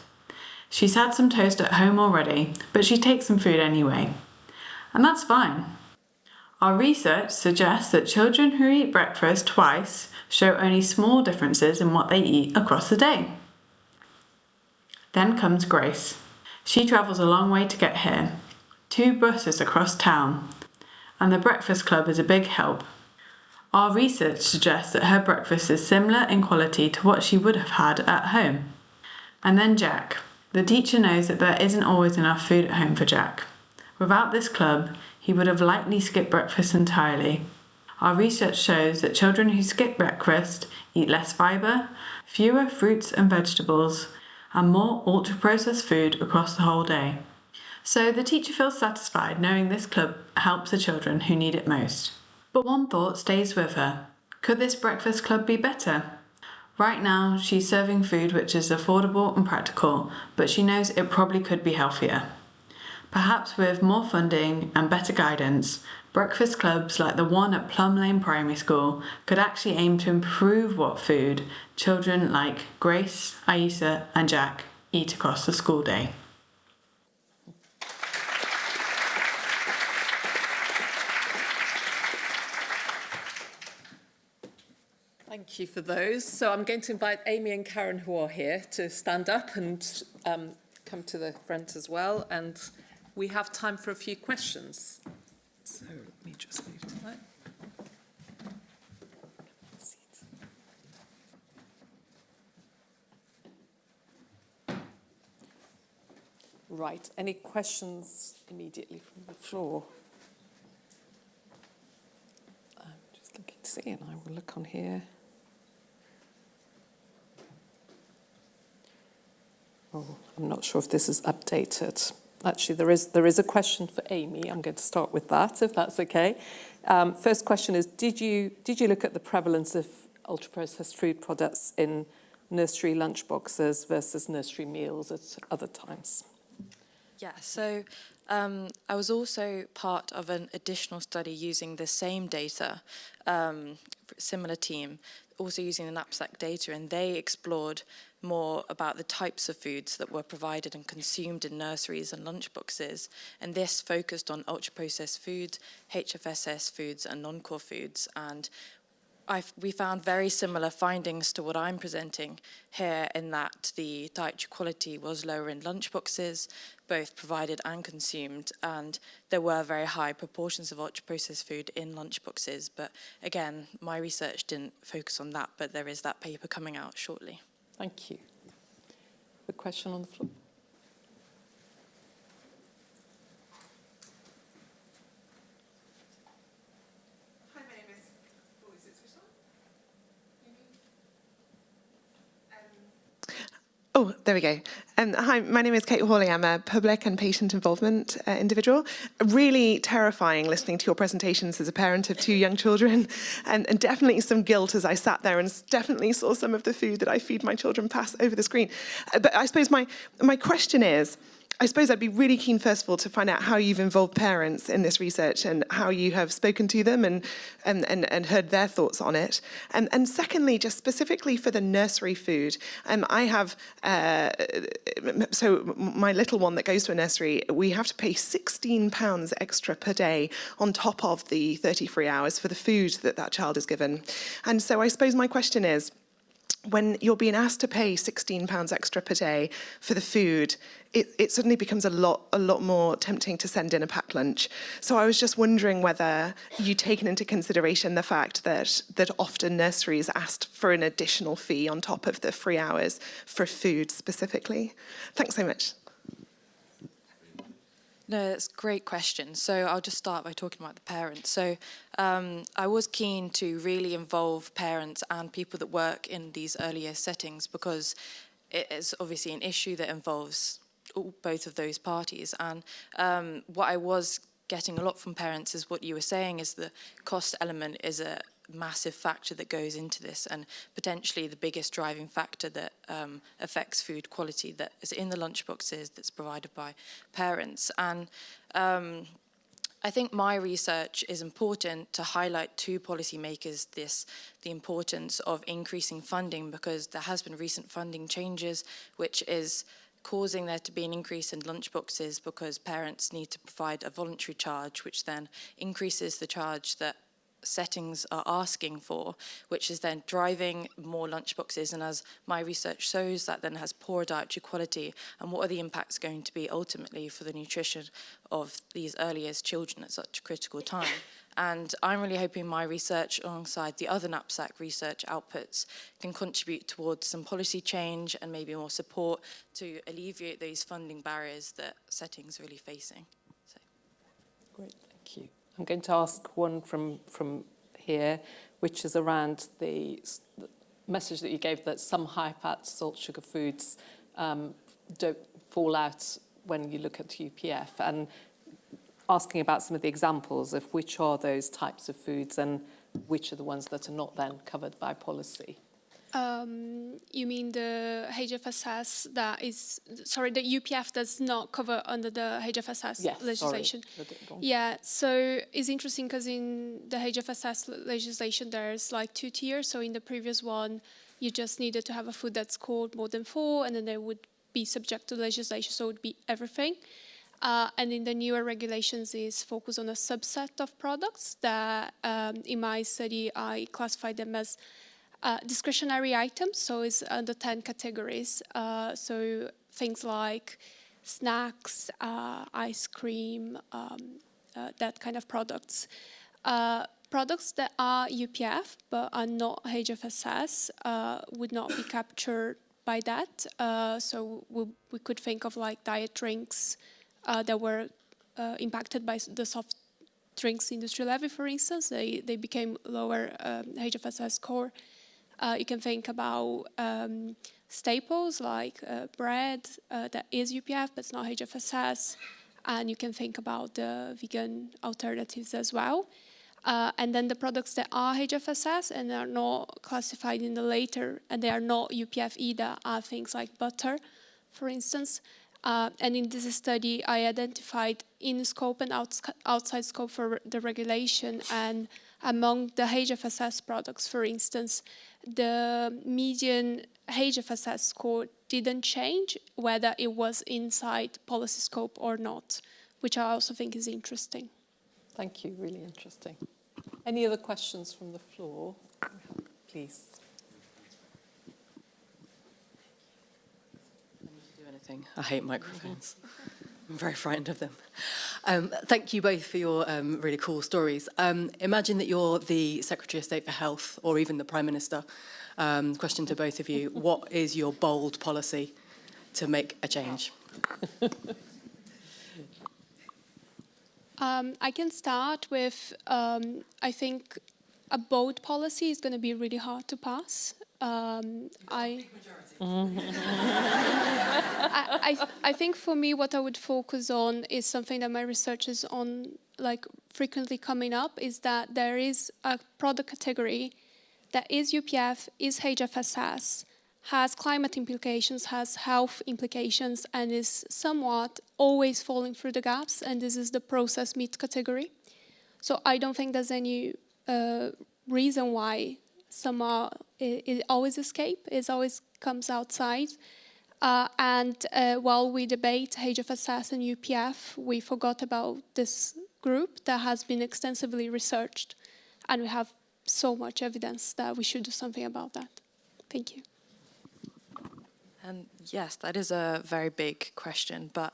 She's had some toast at home already, but she takes some food anyway. And that's fine. Our research suggests that children who eat breakfast twice show only small differences in what they eat across the day. Then comes Grace. She travels a long way to get here, 2 buses across town, and the breakfast club is a big help. Our research suggests that her breakfast is similar in quality to what she would have had at home. And then Jack. The teacher knows that there isn't always enough food at home for Jack. Without this club, he would have likely skipped breakfast entirely. Our research shows that children who skip breakfast eat less fibre, fewer fruits and vegetables, and more ultra-processed food across the whole day. So the teacher feels satisfied knowing this club helps the children who need it most. But one thought stays with her. Could this breakfast club be better? Right now, she's serving food which is affordable and practical, but she knows it probably could be healthier. Perhaps with more funding and better guidance, breakfast clubs like the one at Plum Lane Primary School could actually aim to improve what food children like Grace, Aisha and Jack eat across the school day. Thank you for those. So I'm going to invite Amy and Karen, who are here, to stand up and come to the front as well. And we have time for a few questions. So let me just move to that. Right, any questions immediately from the floor? I'm just looking to see, and I will look on here. Oh, I'm not sure if this is updated. Actually, there is a question for Amy. I'm going to start with that, if that's okay. First question is, did you look at the prevalence of ultra-processed food products in nursery lunchboxes versus nursery meals at other times? Yeah, so I was also part of an additional study using the same data, similar team, also using the knapsack data, and they explored more about the types of foods that were provided and consumed in nurseries and lunchboxes, and this focused on ultra-processed foods, HFSS foods, and non-core foods, and we found very similar findings to what I'm presenting here, in that the dietary quality was lower in lunchboxes, both provided and consumed, and there were very high proportions of ultra-processed food in lunchboxes. But again, my research didn't focus on that, but there is that paper coming out shortly. Thank you. The question on the floor. Hi, my name is VoySES. Oh, there we go. Hi, my name is Kate Hawley. I'm a public and patient involvement individual. Really terrifying listening to your presentations as a parent of 2 young children, and definitely some guilt as I sat there and definitely saw some of the food that I feed my children pass over the screen. But I suppose my question is, I suppose I'd be really keen, first of all, to find out how you've involved parents in this research and how you have spoken to them and heard their thoughts on it. And secondly, just specifically for the nursery food, I have, so my little one that goes to a nursery, we have to pay £16 extra per day on top of the 33 hours for the food that child is given. And so I suppose my question is, when you're being asked to pay £16 extra per day for the food, it suddenly becomes a lot more tempting to send in a packed lunch. So I was just wondering whether you'd taken into consideration the fact that often nurseries asked for an additional fee on top of the 3 hours for food specifically. Thanks so much. No, that's a great question. So I'll just start by talking about the parents. So I was keen to really involve parents and people that work in these earlier settings, because it is obviously an issue that involves both of those parties. And what I was getting a lot from parents is what you were saying, is the cost element is a massive factor that goes into this, and potentially the biggest driving factor that affects food quality that is in the lunchboxes that's provided by parents. And I think my research is important to highlight to policymakers the importance of increasing funding, because there has been recent funding changes which is causing there to be an increase in lunchboxes, because parents need to provide a voluntary charge, which then increases the charge that settings are asking for, which is then driving more lunchboxes. And as my research shows, that then has poor dietary quality. And what are the impacts going to be ultimately for the nutrition of these earliest children at such a critical time? And I'm really hoping my research, alongside the other knapsack research outputs, can contribute towards some policy change and maybe more support to alleviate those funding barriers that settings are really facing. So. Great, thank you. I'm going to ask one from here, which is around the message that you gave that some high-fat, salt, sugar foods don't fall out when you look at UPF, and asking about some of the examples of which are those types of foods and which are the ones that are not then covered by policy. You mean the HFSS that is, sorry, the UPF does not cover under the HFSS legislation? Sorry. Yeah, so it's interesting because in the HFSS legislation, there's like 2 tiers. So in the previous one, you just needed to have a food that's scored more than 4, and then they would be subject to legislation, so it would be everything. And in the newer regulations is focused on a subset of products that in my study, I classified them as discretionary items, so it's under 10 categories. So things like snacks, ice cream, that kind of products. Products that are UPF but are not HFSS would not be captured by that. So we could think of like diet drinks that were impacted by the soft drinks industry levy, for instance. They became lower HFSS score. You can think about staples like bread that is UPF but it's not HFSS, and you can think about the vegan alternatives as well. And then the products that are HFSS and are not classified in the later, and they are not UPF either, are things like butter, for instance. And in this study, I identified in scope and outside scope for the regulation, and among the HFSS products, for instance, the median HFSS score didn't change whether it was inside policy scope or not, which I also think is interesting. Thank you, really interesting. Any other questions from the floor? Please. I hate microphones. I'm very frightened of them. Thank you both for your really cool stories. Imagine that you're the Secretary of State for Health or even the Prime Minister. Question to both of you. What is your bold policy to make a change? I can start with, I think a bold policy is going to be really hard to pass. I think for me, what I would focus on is something that my research is on, like frequently coming up, is that there is a product category that is UPF, is HFSS, has climate implications, has health implications, and is somewhat always falling through the gaps, and this is the processed meat category. So I don't think there's any reason why some are, it always escape, it always comes outside. And while we debate HFSS and UPF, we forgot about this group that has been extensively researched, and we have so much evidence that we should do something about that. Thank you. And yes, that is a very big question, but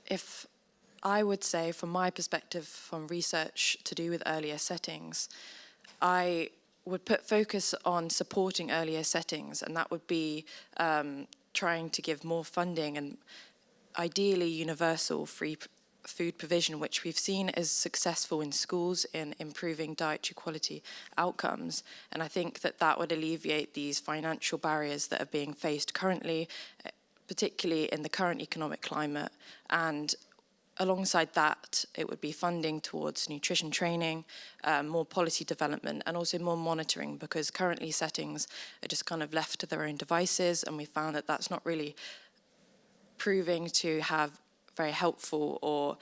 if I would say from my perspective from research to do with earlier settings, I would put focus on supporting earlier settings, and that would be trying to give more funding and ideally universal free food provision, which we've seen is successful in schools in improving dietary quality outcomes. And I think that that would alleviate these financial barriers that are being faced currently, particularly in the current economic climate. And alongside that, it would be funding towards nutrition training, more policy development, and also more monitoring, because currently settings are just kind of left to their own devices, and we found that that's not really proving to have very helpful or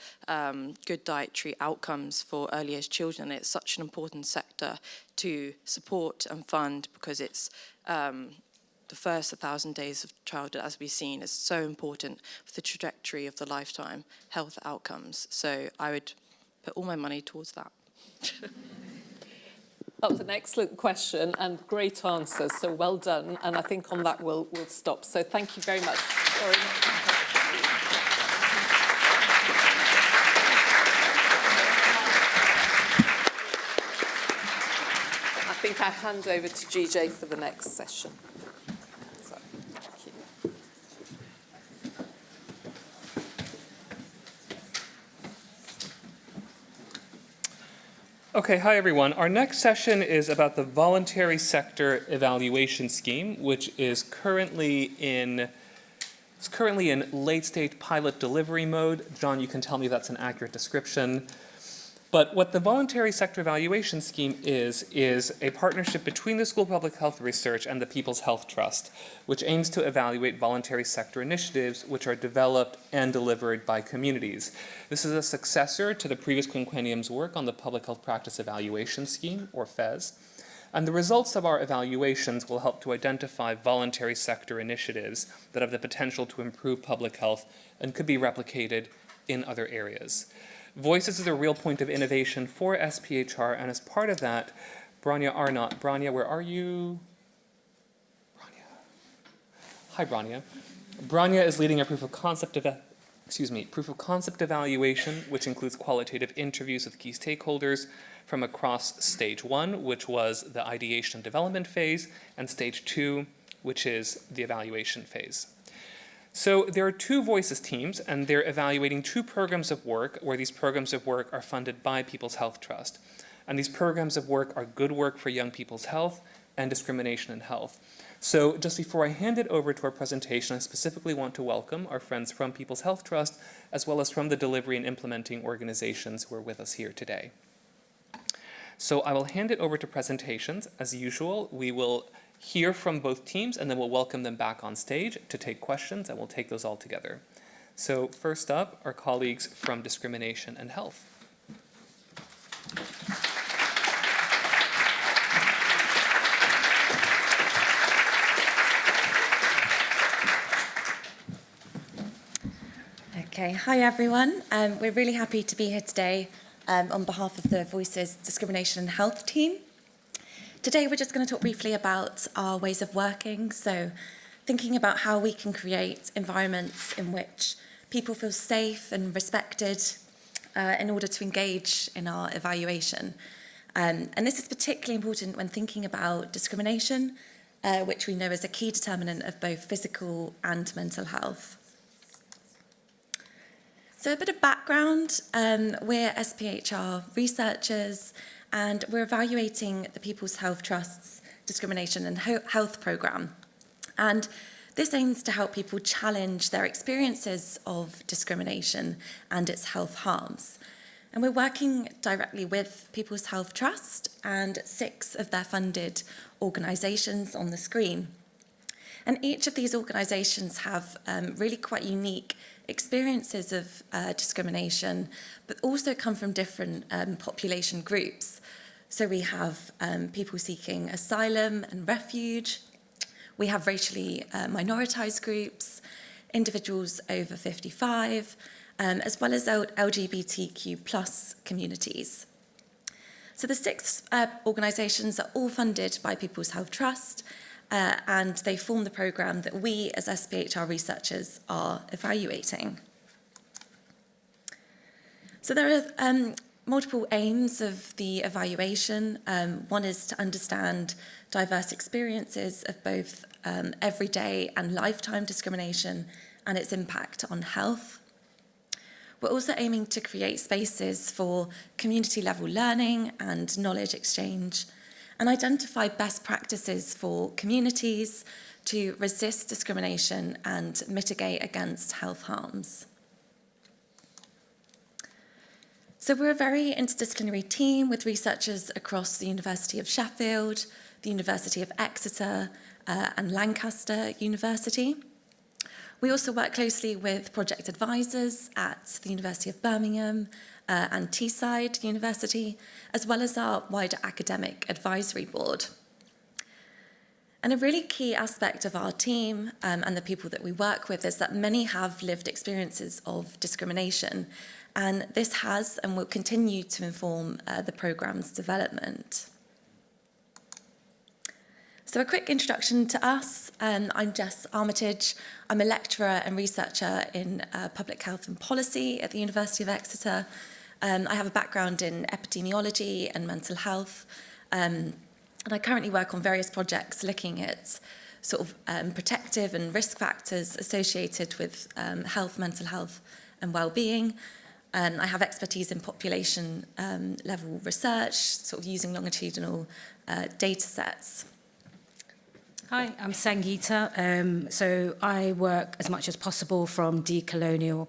good dietary outcomes for early years children. It's such an important sector to support and fund, because it's the first 1,000 days of childhood, as we've seen, is so important for the trajectory of the lifetime health outcomes. So I would put all my money towards that. That was an excellent question and great answers, so well done. And I think on that we'll stop. So thank you very much. Sorry. I think I hand over to GJ for the next session. So, thank you. Okay, hi everyone. Our next session is about the Voluntary Sector Evaluation Scheme, which is currently in late-stage pilot delivery mode. John, you can tell me that's an accurate description. But what the Voluntary Sector Evaluation Scheme is a partnership between the School of Public Health Research and the People's Health Trust, which aims to evaluate voluntary sector initiatives which are developed and delivered by communities. This is a successor to the previous quinquennium's work on the Public Health Practice Evaluation Scheme, or VoySES. And the results of our evaluations will help to identify voluntary sector initiatives that have the potential to improve public health and could be replicated in other areas. VoySES is a real point of innovation for SPHR, and as part of that, Branya Arnott. Branya, where are you? Branya. Hi, Branya. Branya is leading a proof of concept evaluation, which includes qualitative interviews with key stakeholders from across stage 1, which was the ideation and development phase, and stage 2, which is the evaluation phase. So there are 2 VoySES teams, and they're evaluating 2 programs of work, where these programs of work are funded by People's Health Trust. And these programs of work are Good Work for Young People's Health and Discrimination in Health. So just before I hand it over to our presentation, I specifically want to welcome our friends from People's Health Trust, as well as from the delivery and implementing organizations who are with us here today. So I will hand it over to presentations. As usual, we will hear from both teams, and then we'll welcome them back on stage to take questions, and we'll take those all together. So first up, our colleagues from Discrimination and Health. Okay, hi everyone. We're really happy to be here today on behalf of the VoySES Discrimination and Health team. Today we're just going to talk briefly about our ways of working, so thinking about how we can create environments in which people feel safe and respected in order to engage in our evaluation. And this is particularly important when thinking about discrimination, which we know is a key determinant of both physical and mental health. So a bit of background, we're SPHR researchers, and we're evaluating the People's Health Trust's Discrimination and Health Programme. And this aims to help people challenge their experiences of discrimination and its health harms. And we're working directly with People's Health Trust and 6 of their funded organisations on the screen. And each of these organisations have really quite unique experiences of discrimination, but also come from different population groups. So we have people seeking asylum and refuge. We have racially minoritized groups, individuals over 55, as well as LGBTQ+ communities. So the 6 organisations are all funded by People's Health Trust, and they form the programme that we as SPHR researchers are evaluating. So there are multiple aims of the evaluation. One is to understand diverse experiences of both everyday and lifetime discrimination and its impact on health. we're also aiming to create spaces for community-level learning and knowledge exchange, and identify best practices for communities to resist discrimination and mitigate against health harms. So we're a very interdisciplinary team with researchers across the University of Sheffield, the University of Exeter, and Lancaster University. We also work closely with project advisors at the University of Birmingham and Teesside University, as well as our wider academic advisory board. And a really key aspect of our team and the people that we work with is that many have lived experiences of discrimination, and this has and will continue to inform the programme's development. So a quick introduction to us. I'm Jess Armitage. I'm a lecturer and researcher in public health and policy at the University of Exeter. I have a background in epidemiology and mental health. And I currently work on various projects looking at sort of protective and risk factors associated with health, mental health and well-being. I have expertise in population level research, sort of using longitudinal data sets. Hi, I'm Sangeeta. So I work as much as possible from decolonial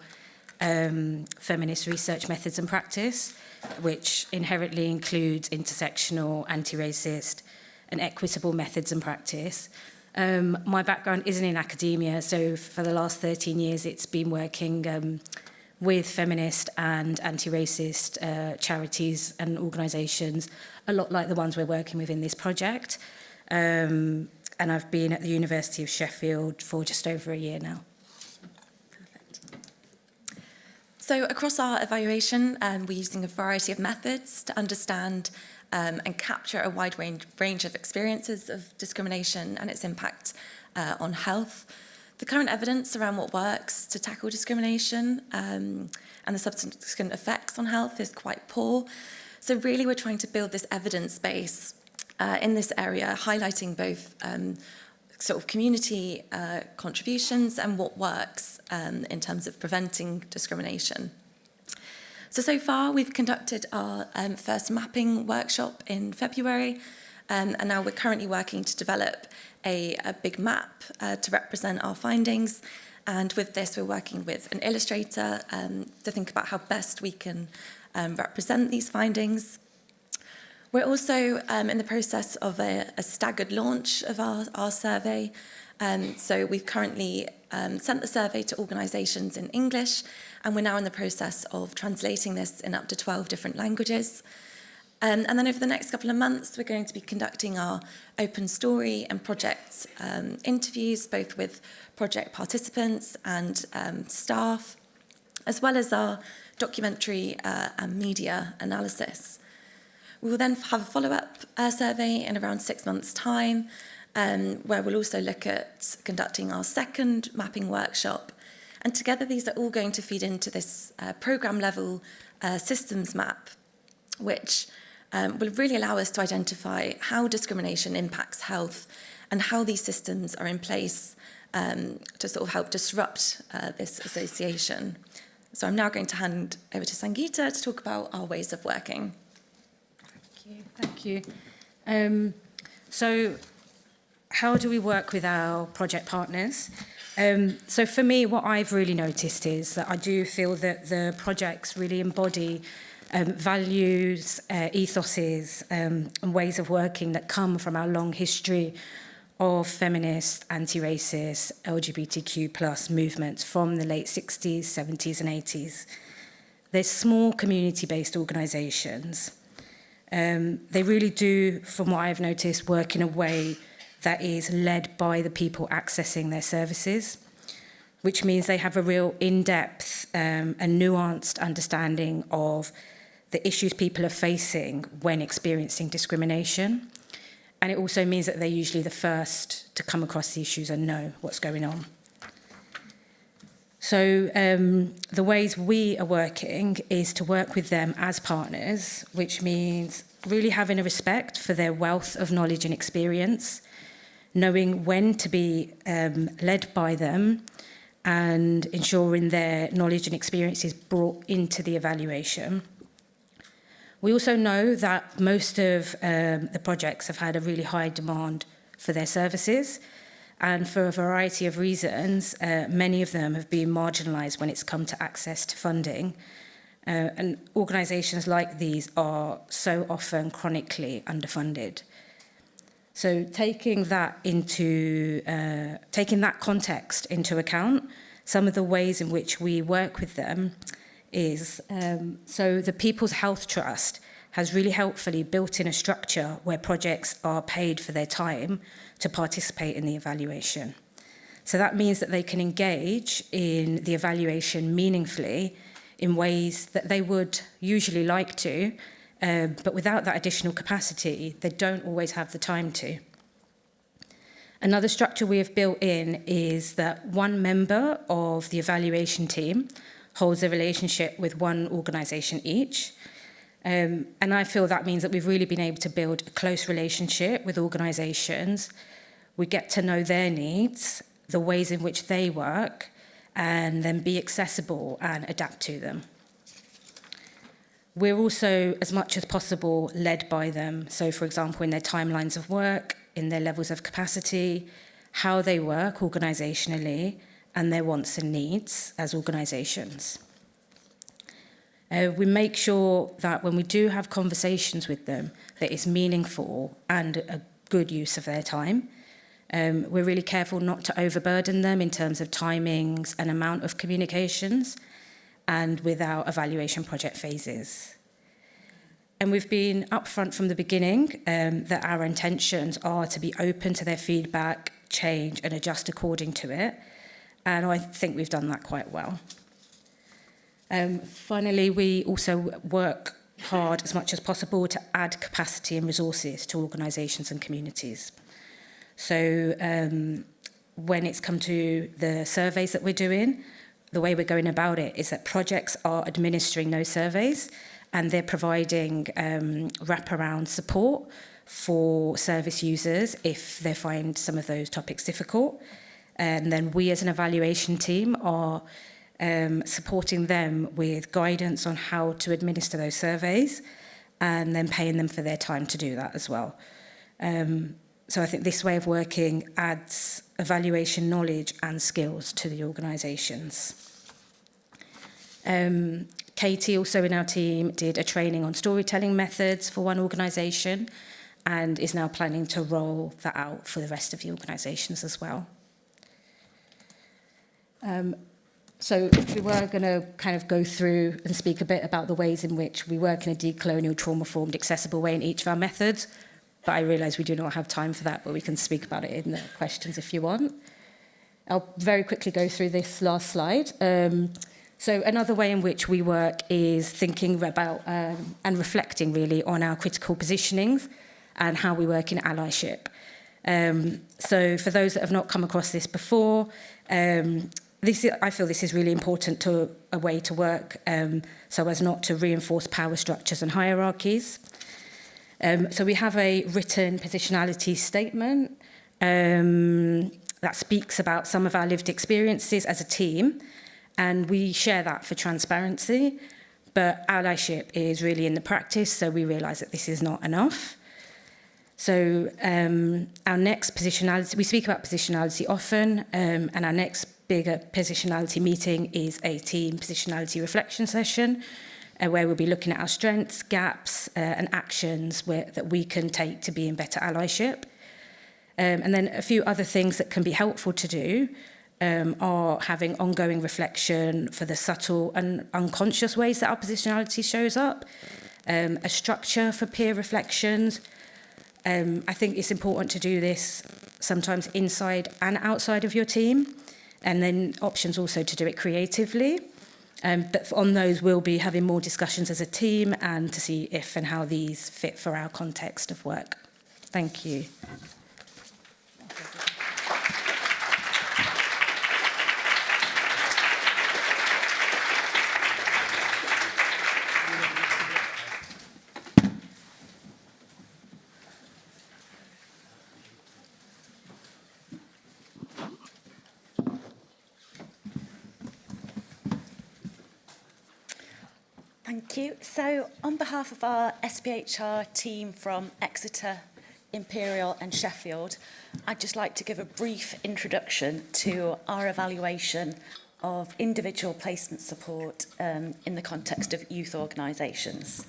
feminist research methods and practice, which inherently includes intersectional, anti-racist and equitable methods and practice. My background isn't in academia, so for the last 13 years it's been working with feminist and anti-racist charities and organisations, a lot like the ones we're working with in this project. And I've been at the University of Sheffield for just over a year now. Perfect. So across our evaluation, we're using a variety of methods to understand and capture a wide range of experiences of discrimination and its impact on health. The current evidence around what works to tackle discrimination and the subsequent effects on health is quite poor. So really we're trying to build this evidence base in this area, highlighting both sort of community contributions and what works in terms of preventing discrimination. So far we've conducted our first mapping workshop in February, and now we're currently working to develop a big map to represent our findings. And with this, we're working with an illustrator to think about how best we can represent these findings. We're also in the process of a staggered launch of our survey. So we've currently sent the survey to organisations in English, and we're now in the process of translating this in up to 12 different languages. And then over the next couple of months, we're going to be conducting our open story and project interviews, both with project participants and staff, as well as our documentary and media analysis. We will then have a follow-up survey in around 6 months' time, where we'll also look at conducting our second mapping workshop. And together, these are all going to feed into this programme-level systems map, which will really allow us to identify how discrimination impacts health and how these systems are in place to sort of help disrupt this association. So I'm now going to hand over to Sangeeta to talk about our ways of working. Thank you. So how do we work with our project partners? So for me, what I've really noticed is that I do feel that the projects really embody values, ethoses, and ways of working that come from our long history of feminist, anti-racist, LGBTQ+ movements from the late 60s, 70s and 80s. They're small community-based organisations. They really do, from what I've noticed, work in a way that is led by the people accessing their services, which means they have a real in-depth and nuanced understanding of the issues people are facing when experiencing discrimination. And it also means that they're usually the first to come across the issues and know what's going on. So the ways we are working is to work with them as partners, which means really having a respect for their wealth of knowledge and experience, knowing when to be led by them and ensuring their knowledge and experience is brought into the evaluation. We also know that most of the projects have had a really high demand for their services, and for a variety of reasons, many of them have been marginalised when it's come to access to funding. And organisations like these are so often chronically underfunded. So taking that context into account, some of the ways in which we work with them is, so the People's Health Trust has really helpfully built in a structure where projects are paid for their time to participate in the evaluation. So that means that they can engage in the evaluation meaningfully in ways that they would usually like to, but without that additional capacity, they don't always have the time to. Another structure we have built in is that one member of the evaluation team holds a relationship with one organisation each. And I feel that means that we've really been able to build a close relationship with organisations. We get to know their needs, the ways in which they work, and then be accessible and adapt to them. We're also, as much as possible, led by them. So, for example, in their timelines of work, in their levels of capacity, how they work organisationally, and their wants and needs as organisations. We make sure that when we do have conversations with them, that it's meaningful and a good use of their time. We're really careful not to overburden them in terms of timings and amount of communications, and with our evaluation project phases. And we've been upfront from the beginning that our intentions are to be open to their feedback, change and adjust according to it. And I think we've done that quite well. Finally, we also work hard as much as possible to add capacity and resources to organisations and communities. So when it's come to the surveys that we're doing, the way we're going about it is that projects are administering those surveys and they're providing wraparound support for service users if they find some of those topics difficult. And then we as an evaluation team are supporting them with guidance on how to administer those surveys and then paying them for their time to do that as well. So I think this way of working adds evaluation knowledge and skills to the organisations. Katie, also in our team, did a training on storytelling methods for one organisation and is now planning to roll that out for the rest of the organisations as well. So we were going to kind of go through and speak a bit about the ways in which we work in a decolonial, trauma-informed, accessible way in each of our methods, but I realise we do not have time for that, but we can speak about it in the questions if you want. I'll very quickly go through this last slide. So another way in which we work is thinking about and reflecting really on our critical positionings and how we work in allyship. So for those that have not come across this before, I feel this is really important to a way to work so as not to reinforce power structures and hierarchies. So we have a written positionality statement that speaks about some of our lived experiences as a team, and we share that for transparency, but allyship is really in the practice, so we realise that this is not enough. So our next positionality, we speak about positionality often, and our next bigger positionality meeting is a team positionality reflection session, where we'll be looking at our strengths, gaps, and actions that we can take to be in better allyship. And then a few other things that can be helpful to do are having ongoing reflection for the subtle and unconscious ways that our positionality shows up, a structure for peer reflections. I think it's important to do this sometimes inside and outside of your team, and then options also to do it creatively. But on those, we'll be having more discussions as a team and to see if and how these fit for our context of work. Thank you. Thank you. So on behalf of our SPHR team from Exeter, Imperial and Sheffield, I'd just like to give a brief introduction to our evaluation of individual placement support in the context of youth organisations.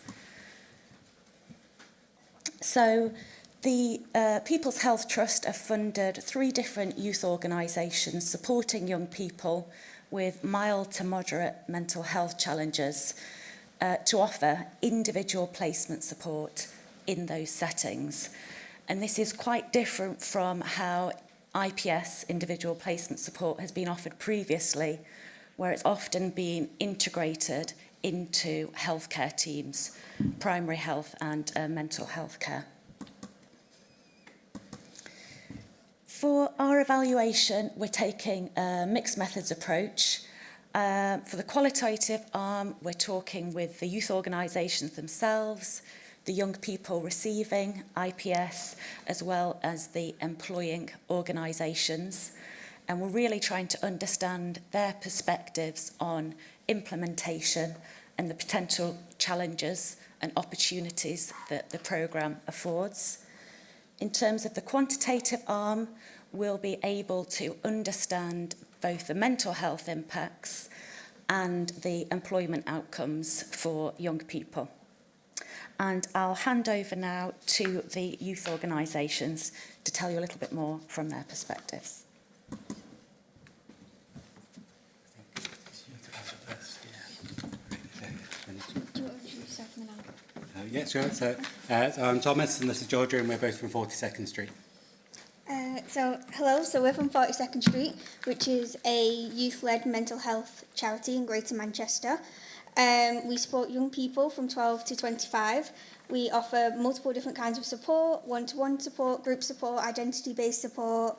So the People's Health Trust have funded 3 different youth organisations supporting young people with mild to moderate mental health challenges to offer individual placement support in those settings. And this is quite different from how IPS, individual placement support, has been offered previously, where it's often been integrated into healthcare teams, primary health and mental health care. For our evaluation, we're taking a mixed methods approach. For the qualitative arm, we're talking with the youth organisations themselves, the young people receiving IPS, as well as the employing organisations. And we're really trying to understand their perspectives on implementation and the potential challenges and opportunities that the programme affords. In terms of the quantitative arm, we'll be able to understand both the mental health impacts and the employment outcomes for young people. And I'll hand over now to the youth organisations to tell you a little bit more from their perspectives. Yeah, sure. So I'm Thomas and this is Georgia and we're both from 42nd Street. Hello, so we're from 42nd Street, which is a youth-led mental health charity in Greater Manchester. We support young people from 12 to 25. We offer multiple different kinds of support, one-to-one support, group support, identity-based support,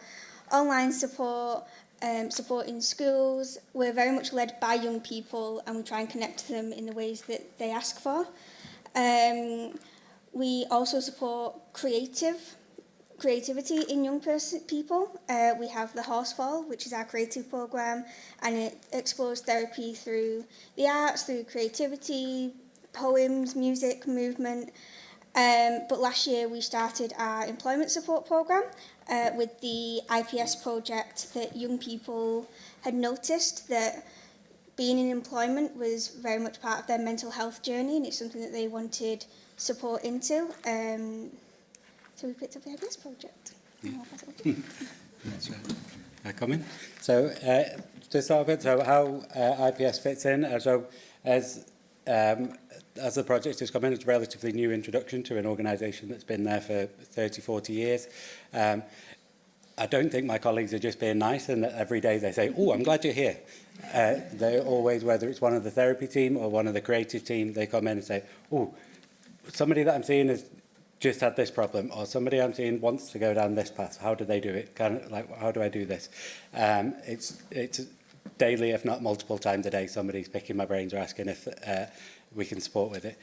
online support, support in schools. We're very much led by young people and we try and connect them in the ways that they ask for. We also support creativity in young people. We have the Horsefall, which is our creative programme, and it explores therapy through the arts, through creativity, poems, music, movement. But last year we started our employment support programme with the IPS project that young people had noticed that being in employment was very much part of their mental health journey, and it's something that they wanted support into. So we picked up the IPS project. That's right. Comment. So to start with, so how IPS fits in. So as the project has come in, it's a relatively new introduction to an organisation that's been there for 30, 40 years. I don't think my colleagues are just being nice and every day they say, oh, I'm glad you're here. They always, whether it's one of the therapy team or one of the creative team, they come in and say, oh, somebody that I'm seeing has just had this problem, or somebody I'm seeing wants to go down this path. How do they do it? How do I do this? It's daily, if not multiple times a day, somebody's picking my brains or asking if we can support with it.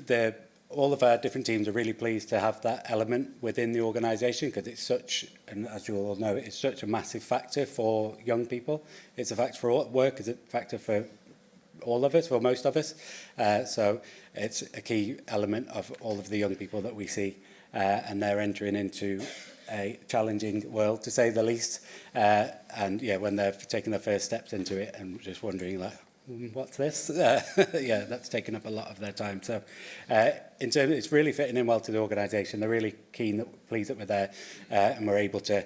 So all of our different teams are really pleased to have that element within the organisation because it's such, and as you all know, it's such a massive factor for young people. It's a factor for all, work is a factor for all of us, for most of us. So it's a key element of all of the young people that we see, and they're entering into a challenging world, to say the least. And yeah, when they're taking their first steps into it and just wondering, like, what's this? Yeah, that's taken up a lot of their time. So in terms, it's really fitting in well to the organisation. They're really pleased that we're there, and we're able to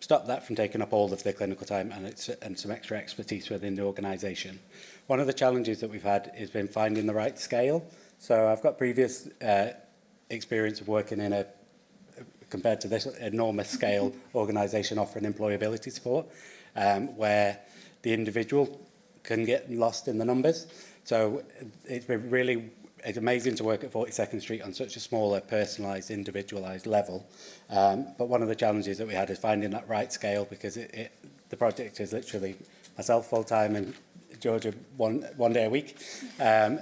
stop that from taking up all of the clinical time and some extra expertise within the organisation. One of the challenges that we've had has been finding the right scale. So I've got previous experience of working in compared to this enormous scale organisation offering employability support, where the individual can get lost in the numbers. So it's been it's amazing to work at 42nd Street on such a smaller, personalised, individualised level. But one of the challenges that we had is finding that right scale, because the project is literally myself full-time and Georgia one day a week.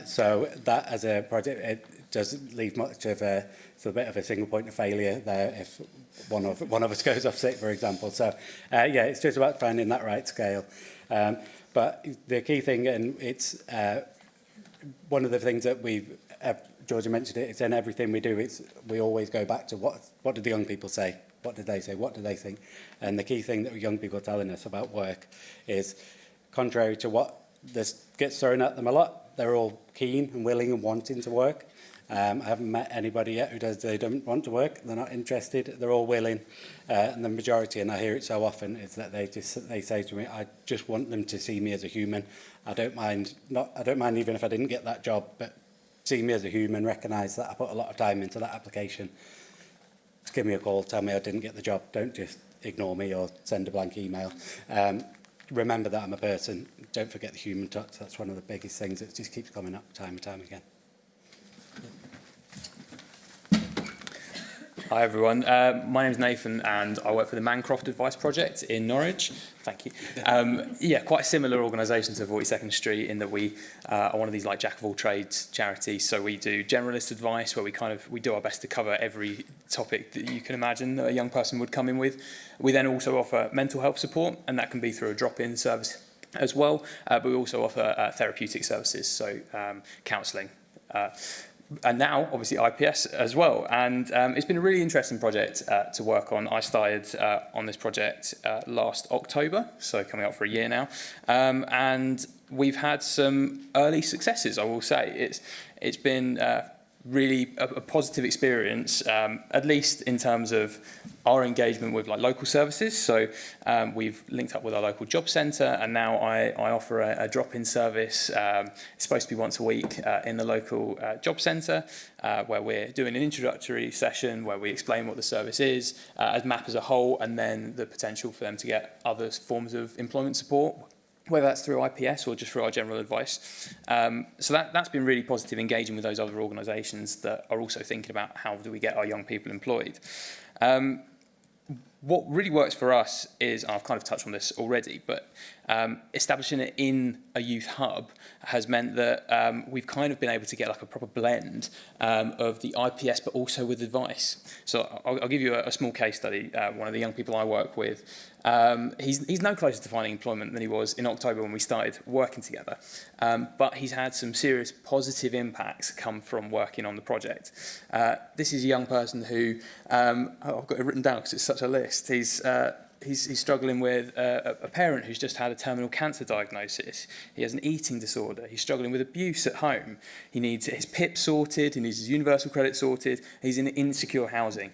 So that as a project, it doesn't leave much of it's a bit of a single point of failure there if one of us goes off sick, for example. So yeah, it's just about finding that right scale. But the key thing, and it's one of the things that we've, Georgia mentioned it, it's in everything we do, we always go back to what did the young people say? What did they say? What did they think? And the key thing that young people are telling us about work is, contrary to what this gets thrown at them a lot, they're all keen and willing and wanting to work. I haven't met anybody yet who they don't want to work, they're not interested, they're all willing. And the majority, and I hear it so often, is that they say to me, I just want them to see me as a human. I don't mind even if I didn't get that job, but see me as a human, recognise that I put a lot of time into that application. Just give me a call, tell me I didn't get the job, don't just ignore me or send a blank email. Remember that I'm a person, don't forget the human touch. That's one of the biggest things that just keeps coming up time and time again. Hi everyone, my name is Nathan and I work for the Mancroft Advice Project in Norwich. Thank you. Yeah, quite a similar organisation to 42nd Street in that we are one of these like jack of all trades charities. So we do generalist advice where we do our best to cover every topic that you can imagine that a young person would come in with. We then also offer mental health support, and that can be through a drop-in service as well. But we also offer therapeutic services, so counselling. And now, obviously, IPS as well. And it's been a really interesting project to work on. I started on this project last October, so coming up for a year now. And we've had some early successes, I will say. It's been really a positive experience, at least in terms of our engagement with like local services. So we've linked up with our local job centre, and now I offer a drop-in service. It's supposed to be once a week in the local job centre, where we're doing an introductory session where we explain what the service is, as MAP as a whole, and then the potential for them to get other forms of employment support, whether that's through IPS or just through our general advice. So that's been really positive, engaging with those other organisations that are also thinking about how do we get our young people employed. What really works for us is, and I've kind of touched on this already, but establishing it in a youth hub has meant that we've kind of been able to get like a proper blend of the IPS, but also with advice. So I'll give you a small case study. One of the young people I work with, he's no closer to finding employment than he was in October when we started working together. But he's had some serious positive impacts come from working on the project. This is a young person who, I've got it written down because it's such a list. He's struggling with a parent who's just had a terminal cancer diagnosis. He has an eating disorder. He's struggling with abuse at home. He needs his PIP sorted. He needs his universal credit sorted. He's in insecure housing.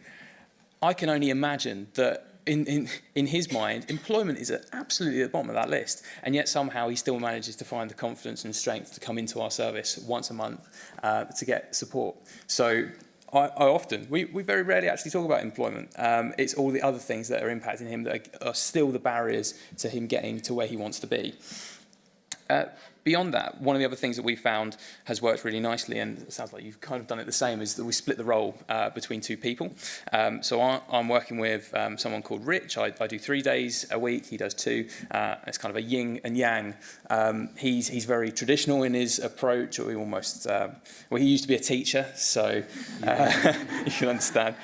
I can only imagine that in his mind, employment is absolutely at the bottom of that list, and yet somehow he still manages to find the confidence and strength to come into our service once a month to get support. So we very rarely actually talk about employment. It's all the other things that are impacting him that are still the barriers to him getting to where he wants to be. Beyond that, one of the other things that we found has worked really nicely, and it sounds like you've kind of done it the same, is that we split the role between two people. So I'm working with someone called Rich. I do 3 days a week. He does 2. It's kind of a yin and yang. He's very traditional in his approach, or he almost, he used to be a teacher, so you can understand.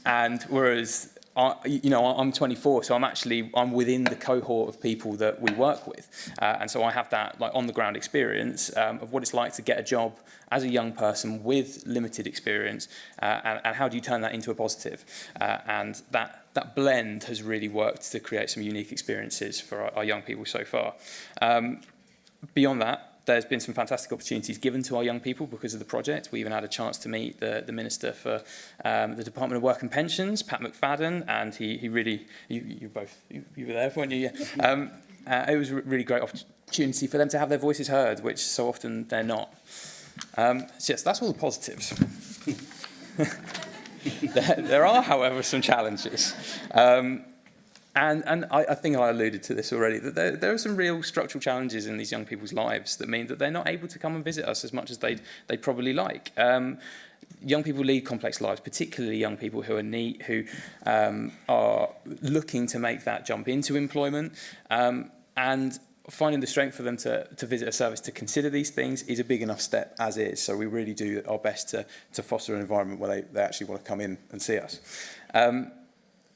And whereas I'm 24, so I'm within the cohort of people that we work with, and so I have that like on the ground experience of what it's like to get a job as a young person with limited experience, and how do you turn that into a positive, and that blend has really worked to create some unique experiences for our young people so far. Beyond that, there's been some fantastic opportunities given to our young people because of the project. We even had a chance to meet the Minister for the Department of Work and Pensions, Pat McFadden, and he really, you were there, weren't you? Yeah. It was a really great opportunity for them to have their voices heard, which so often they're not. So yes, that's all the positives. There are, however, some challenges. And I think I alluded to this already, that there are some real structural challenges in these young people's lives that mean that they're not able to come and visit us as much as they'd probably like. Young people lead complex lives, particularly young people who are neat, who are looking to make that jump into employment, and finding the strength for them to visit a service to consider these things is a big enough step as is. So we really do our best to foster an environment where they actually want to come in and see us.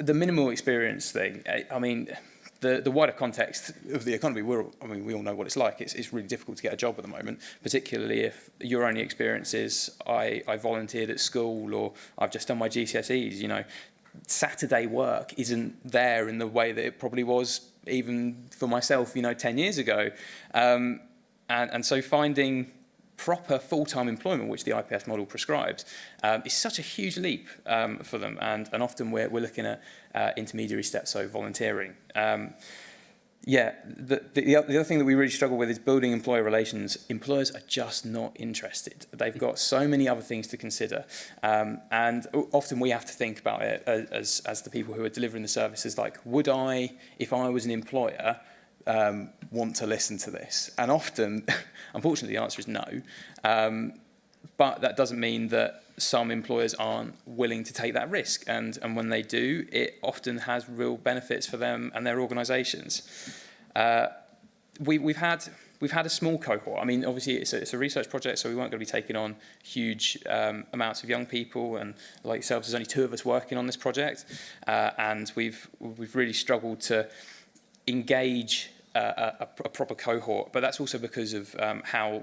The minimal experience thing, I mean, the wider context of the economy, we all know what it's like. It's really difficult to get a job at the moment, particularly if your only experience is I volunteered at school or I've just done my GCSEs. You know, Saturday work isn't there in the way that it probably was even for myself, you know, 10 years ago. And so finding proper full-time employment, which the IPS model prescribes, is such a huge leap for them. And often we're looking at intermediary steps, so volunteering. The other thing that we really struggle with is building employer relations. Employers are just not interested. They've got so many other things to consider. And often we have to think about it as the people who are delivering the services, like, would I, if I was an employer, want to listen to this? And often, unfortunately, the answer is no. But that doesn't mean that some employers aren't willing to take that risk. And when they do, it often has real benefits for them and their organisations. We've had a small cohort. I mean, obviously, it's a research project, so we weren't going to be taking on huge amounts of young people. And like yourselves, there's only 2 of us working on this project. And we've really struggled to engage a proper cohort, but that's also because of how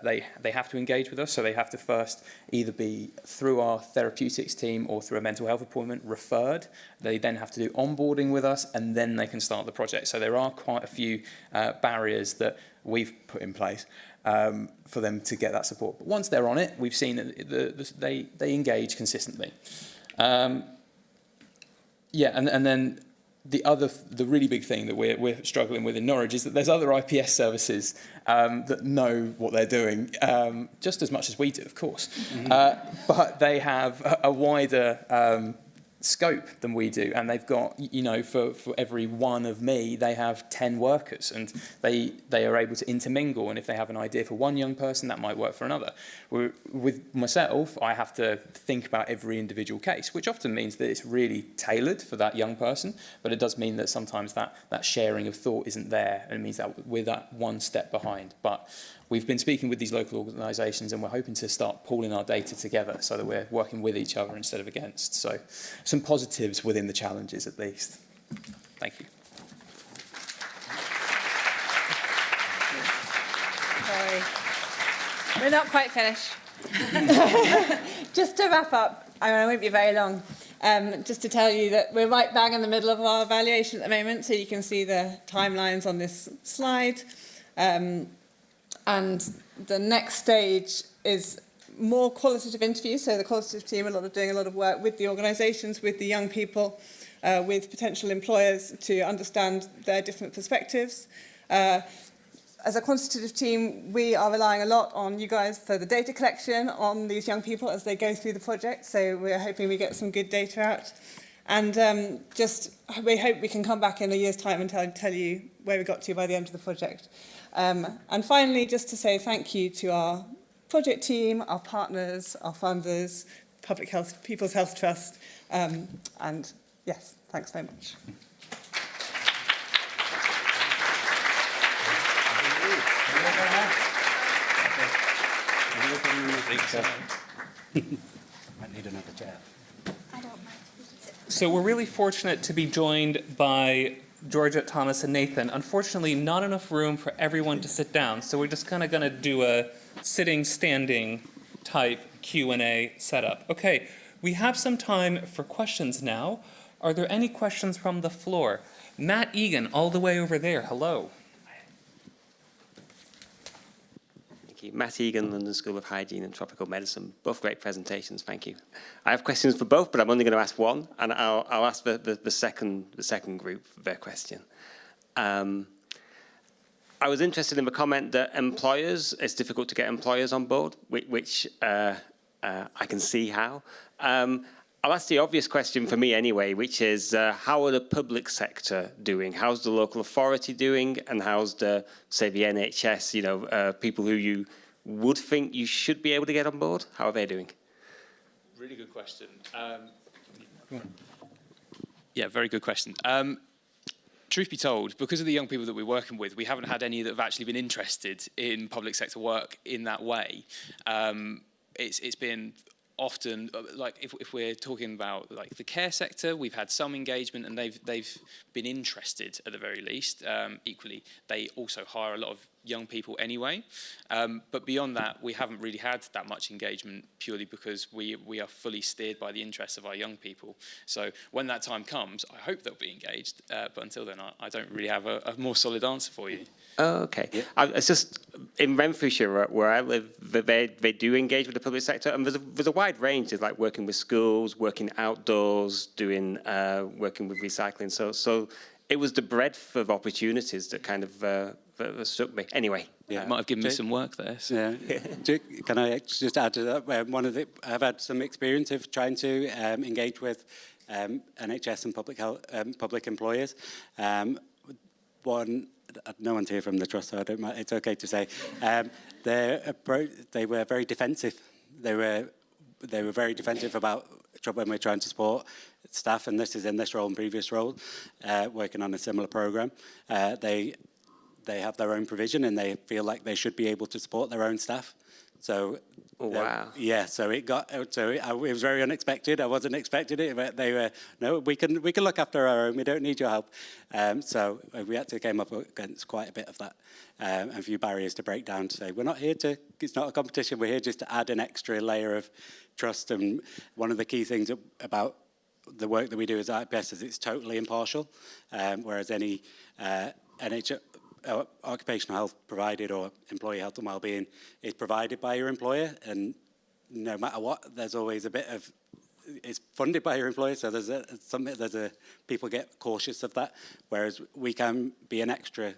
they have to engage with us. So they have to first either be through our therapeutics team or through a mental health appointment referred. They then have to do onboarding with us, and then they can start the project. So there are quite a few barriers that we've put in place for them to get that support. But once they're on it, we've seen that they engage consistently. And then the really big thing that we're struggling with in Norwich is that there's other IPS services that know what they're doing just as much as we do, of course. But they have a wider scope than we do, and they've got, you know, for every one of me, they have 10 workers, and they are able to intermingle, and if they have an idea for one young person, that might work for another. With myself, I have to think about every individual case, which often means that it's really tailored for that young person, but it does mean that sometimes that sharing of thought isn't there, and it means that we're that one step behind. But we've been speaking with these local organisations, and we're hoping to start pooling our data together so that we're working with each other instead of against. So some positives within the challenges, at least. Thank you. Sorry. We're not quite finished. Just to wrap up, I won't be very long, just to tell you that we're right bang in the middle of our evaluation at the moment, so you can see the timelines on this slide. And the next stage is more qualitative interviews. So the qualitative team are doing a lot of work with the organisations, with the young people, with potential employers to understand their different perspectives. As a quantitative team, we are relying a lot on you guys for the data collection on these young people as they go through the project. So we're hoping we get some good data out. And we hope we can come back in a year's time and tell you where we got to by the end of the project. And finally, just to say thank you to our project team, our partners, our funders, Public Health, People's Health Trust, and yes, thanks very much. I need another chair. So we're really fortunate to be joined by Georgia, Thomas, and Nathan. Unfortunately, not enough room for everyone to sit down, so we're just kind of going to do a sitting, standing type Q&A setup. Okay, we have some time for questions now. Are there any questions from the floor? Matt Egan, all the way over there. Hello. Thank you. Matt Egan, London School of Hygiene and Tropical Medicine. Both great presentations, thank you. I have questions for both, but I'm only going to ask one, and I'll ask the second group their question. I was interested in the comment that employers, it's difficult to get employers on board, which I can see how. I'll ask the obvious question for me anyway, which is how are the public sector doing? How's the local authority doing? And how's the, say, the NHS, you know, people who you would think you should be able to get on board? How are they doing? Really good question. Yeah, very good question. Truth be told, because of the young people that we're working with, we haven't had any that have actually been interested in public sector work in that way. It's been often, like if we're talking about like the care sector, we've had some engagement and they've been interested at the very least. Equally, they also hire a lot of young people anyway. But beyond that, we haven't really had that much engagement purely because we are fully steered by the interests of our young people. So when that time comes, I hope they'll be engaged. But until then, I don't really have a more solid answer for you. Oh, okay. It's just in Renfrewshire where I live, they do engage with the public sector, and there's a wide range of like working with schools, working outdoors, doing working with recycling. So it was the breadth of opportunities that kind of that struck me. Anyway, might have given me some work there. So. Yeah. Can I just add to that? I've had some experience of trying to engage with NHS and public employers. No one's here from the trust, so I don't mind. It's okay to say they were very defensive. They were very defensive about when we're trying to support staff, and this is in this role and previous role, working on a similar program. They have their own provision, and they feel like they should be able to support their own staff. So, wow. So it was very unexpected. I wasn't expecting it, but they were, no, we can look after our own. We don't need your help. So we actually came up against quite a bit of that, and a few barriers to break down to say we're not here to. It's not a competition. We're here just to add an extra layer of trust. And one of the key things about the work that we do as IPS is it's totally impartial, whereas any NHS. Occupational health provided or employee health and wellbeing is provided by your employer, and no matter what, there's always a bit of it's funded by your employer, so people get cautious of that, whereas we can be an extra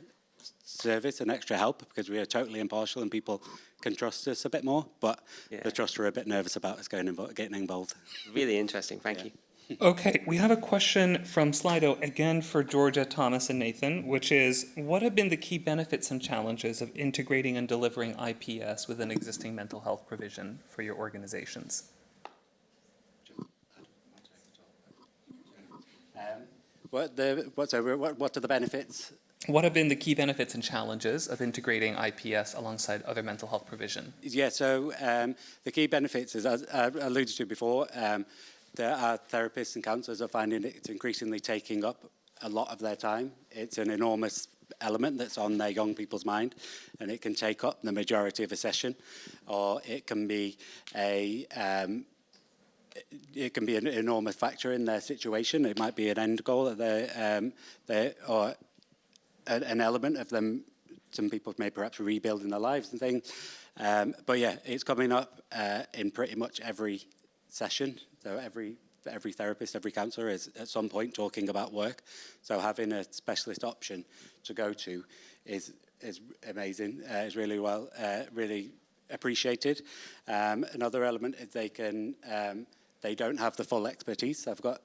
service, an extra help, because we are totally impartial and people can trust us a bit more, but the trust are a bit nervous about us getting involved. Really interesting, thank you. Okay, we have a question from Slido, again for Georgia, Thomas, and Nathan, which is, what have been the key benefits and challenges of integrating and delivering IPS with an existing mental health provision for your organizations? What are the benefits? What have been the key benefits and challenges of integrating IPS alongside other mental health provision? Yeah, so the key benefits, as I alluded to before, our therapists and counsellors are finding it's increasingly taking up a lot of their time. It's an enormous element that's on their young people's mind, and it can take up the majority of a session, or it can be an enormous factor in their situation. It might be an end goal or an element of them. Some people may perhaps rebuilding their lives and things. But yeah, it's coming up in pretty much every session. So every therapist, every counsellor is at some point talking about work. So having a specialist option to go to is amazing. Is really really appreciated. Another element is they don't have the full expertise. I've got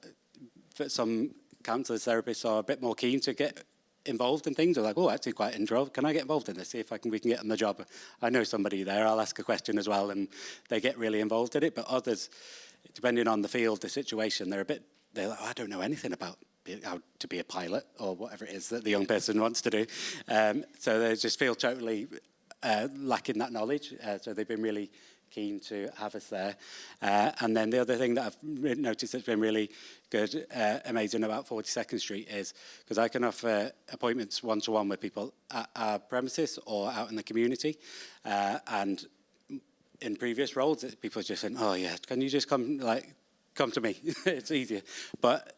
some counsellors, therapists are a bit more keen to get involved in things. They're like, oh, actually quite involved. Can I get involved in this? See if we can get them the job. I know somebody there. I'll ask a question as well, and they get really involved in it. But others, depending on the field, the situation, they're like, oh, I don't know anything about how to be a pilot or whatever it is that the young person wants to do. So they just feel totally lacking that knowledge. So they've been really keen to have us there. And then the other thing that I've noticed that's been really good, amazing about 42nd Street is, because I can offer appointments one-to-one with people at our premises or out in the community. And in previous roles, people are just saying, oh yeah, can you just come to me? It's easier. But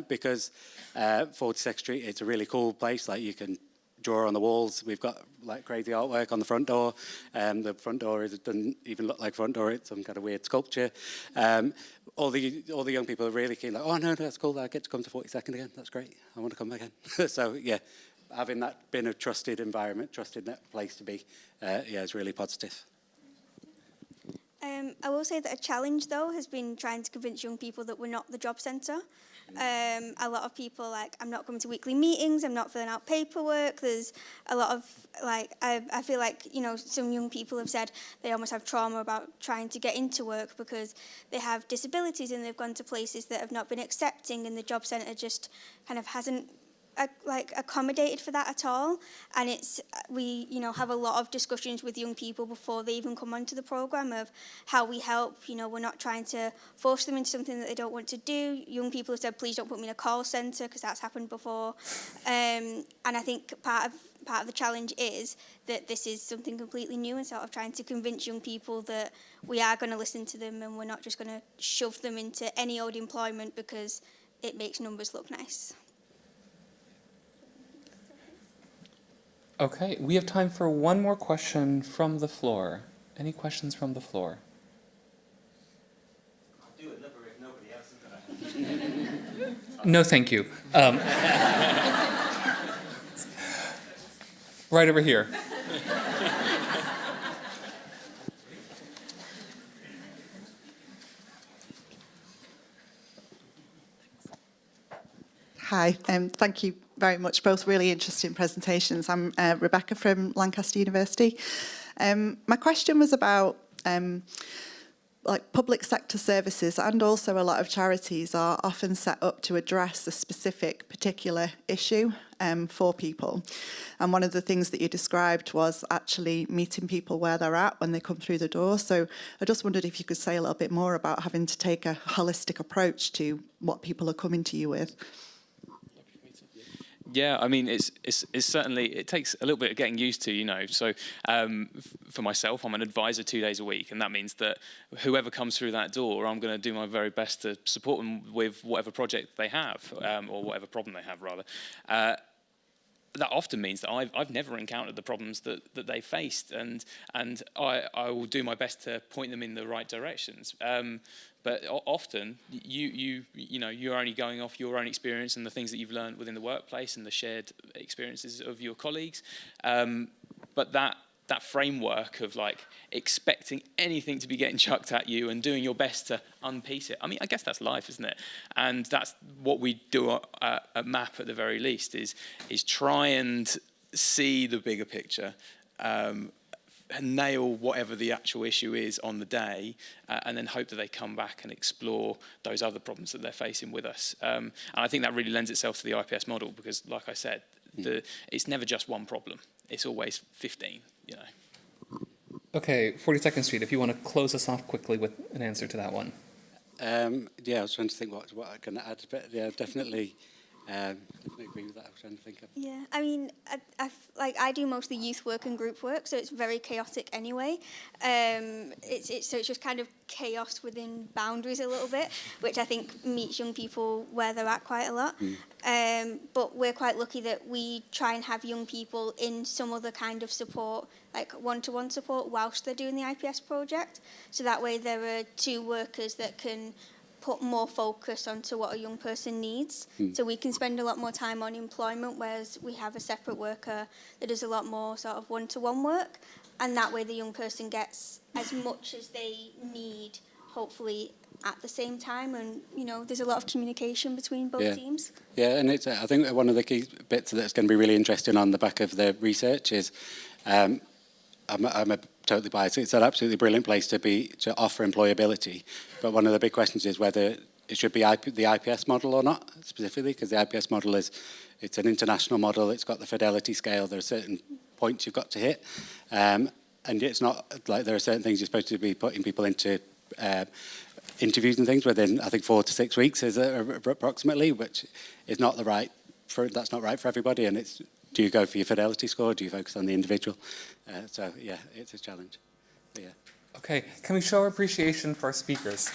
because 42nd Street, it's a really cool place, like you can draw on the walls. We've got like crazy artwork on the front door. The front door doesn't even look like front door. It's some kind of weird sculpture. All the young people are really keen. Like, oh no, that's cool. I get to come to 42nd again. That's great. I want to come again. So yeah, having that been a trusted environment, trusted place to be, is really positive. I will say that a challenge, though, has been trying to convince young people that we're not the job centre. A lot of people, I'm not coming to weekly meetings, I'm not filling out paperwork. There's a lot of, I feel like, some young people have said they almost have trauma about trying to get into work because they have disabilities and they've gone to places that have not been accepting, and the job centre just kind of hasn't accommodated for that at all, and we have a lot of discussions with young people before they even come onto the programme of how we help. We're not trying to force them into something that they don't want to do. Young people have said, please don't put me in a call centre, because that's happened before, and I think part of the challenge is that this is something completely new, and sort of trying to convince young people that we are going to listen to them and we're not just going to shove them into any old employment because it makes numbers look nice. Okay, we have time for one more question from the floor. Any questions from the floor? I'll do another if nobody else is. No, thank you. Right over here. Hi, thank you very much. Both really interesting presentations. I'm Rebecca from Lancaster University. My question was about public sector services, and also a lot of charities are often set up to address a specific particular issue for people. And one of the things that you described was actually meeting people where they're at when they come through the door. So I just wondered if you could say a little bit more about having to take a holistic approach to what people are coming to you with. Yeah, I mean, it's certainly, it takes a little bit of getting used to, So for myself, I'm an advisor 2 days a week, and that means that whoever comes through that door, I'm going to do my very best to support them with whatever project they have, or whatever problem they have, rather. That often means that I've never encountered the problems that they faced, and I will do my best to point them in the right directions. But often you're only going off your own experience and the things that you've learned within the workplace and the shared experiences of your colleagues. But that framework of expecting anything to be getting chucked at you and doing your best to unpiece it. I mean, I guess that's life, isn't it? And that's what we do at MAP at the very least, is try and see the bigger picture, nail whatever the actual issue is on the day, and then hope that they come back and explore those other problems that they're facing with us. And I think that really lends itself to the IPS model, because, like I said, it's never just one problem. It's always 15, Okay, 42nd Street, if you want to close us off quickly with an answer to that one. Yeah, I was trying to think what I can add, but yeah, definitely agree with that. I was trying to think of. Yeah, I mean, I do mostly youth work and group work, so it's very chaotic anyway. It's just kind of chaos within boundaries a little bit, which I think meets young people where they're at quite a lot. But we're quite lucky that we try and have young people in some other kind of support, like one-to-one support, whilst they're doing the IPS project. So that way there are two workers that can put more focus onto what a young person needs. So we can spend a lot more time on employment, whereas we have a separate worker that does a lot more sort of one-to-one work, and that way the young person gets as much as they need, hopefully, at the same time, and there's a lot of communication between both teams. Yeah, and it's I think one of the key bits that's going to be really interesting on the back of the research is I'm a totally biased. It's an absolutely brilliant place to offer employability, but one of the big questions is whether it should be the IPS model or not, specifically, because the IPS model it's an international model. It's got the fidelity scale. There are certain points you've got to hit, and it's not like there are certain things you're supposed to be putting people into interviews and things within, I think, 4 to 6 weeks is approximately, which is not that's not right for everybody. And do you go for your fidelity score? Do you focus on the individual? So yeah, it's a challenge. But, yeah. Okay, can we show our appreciation for our speakers?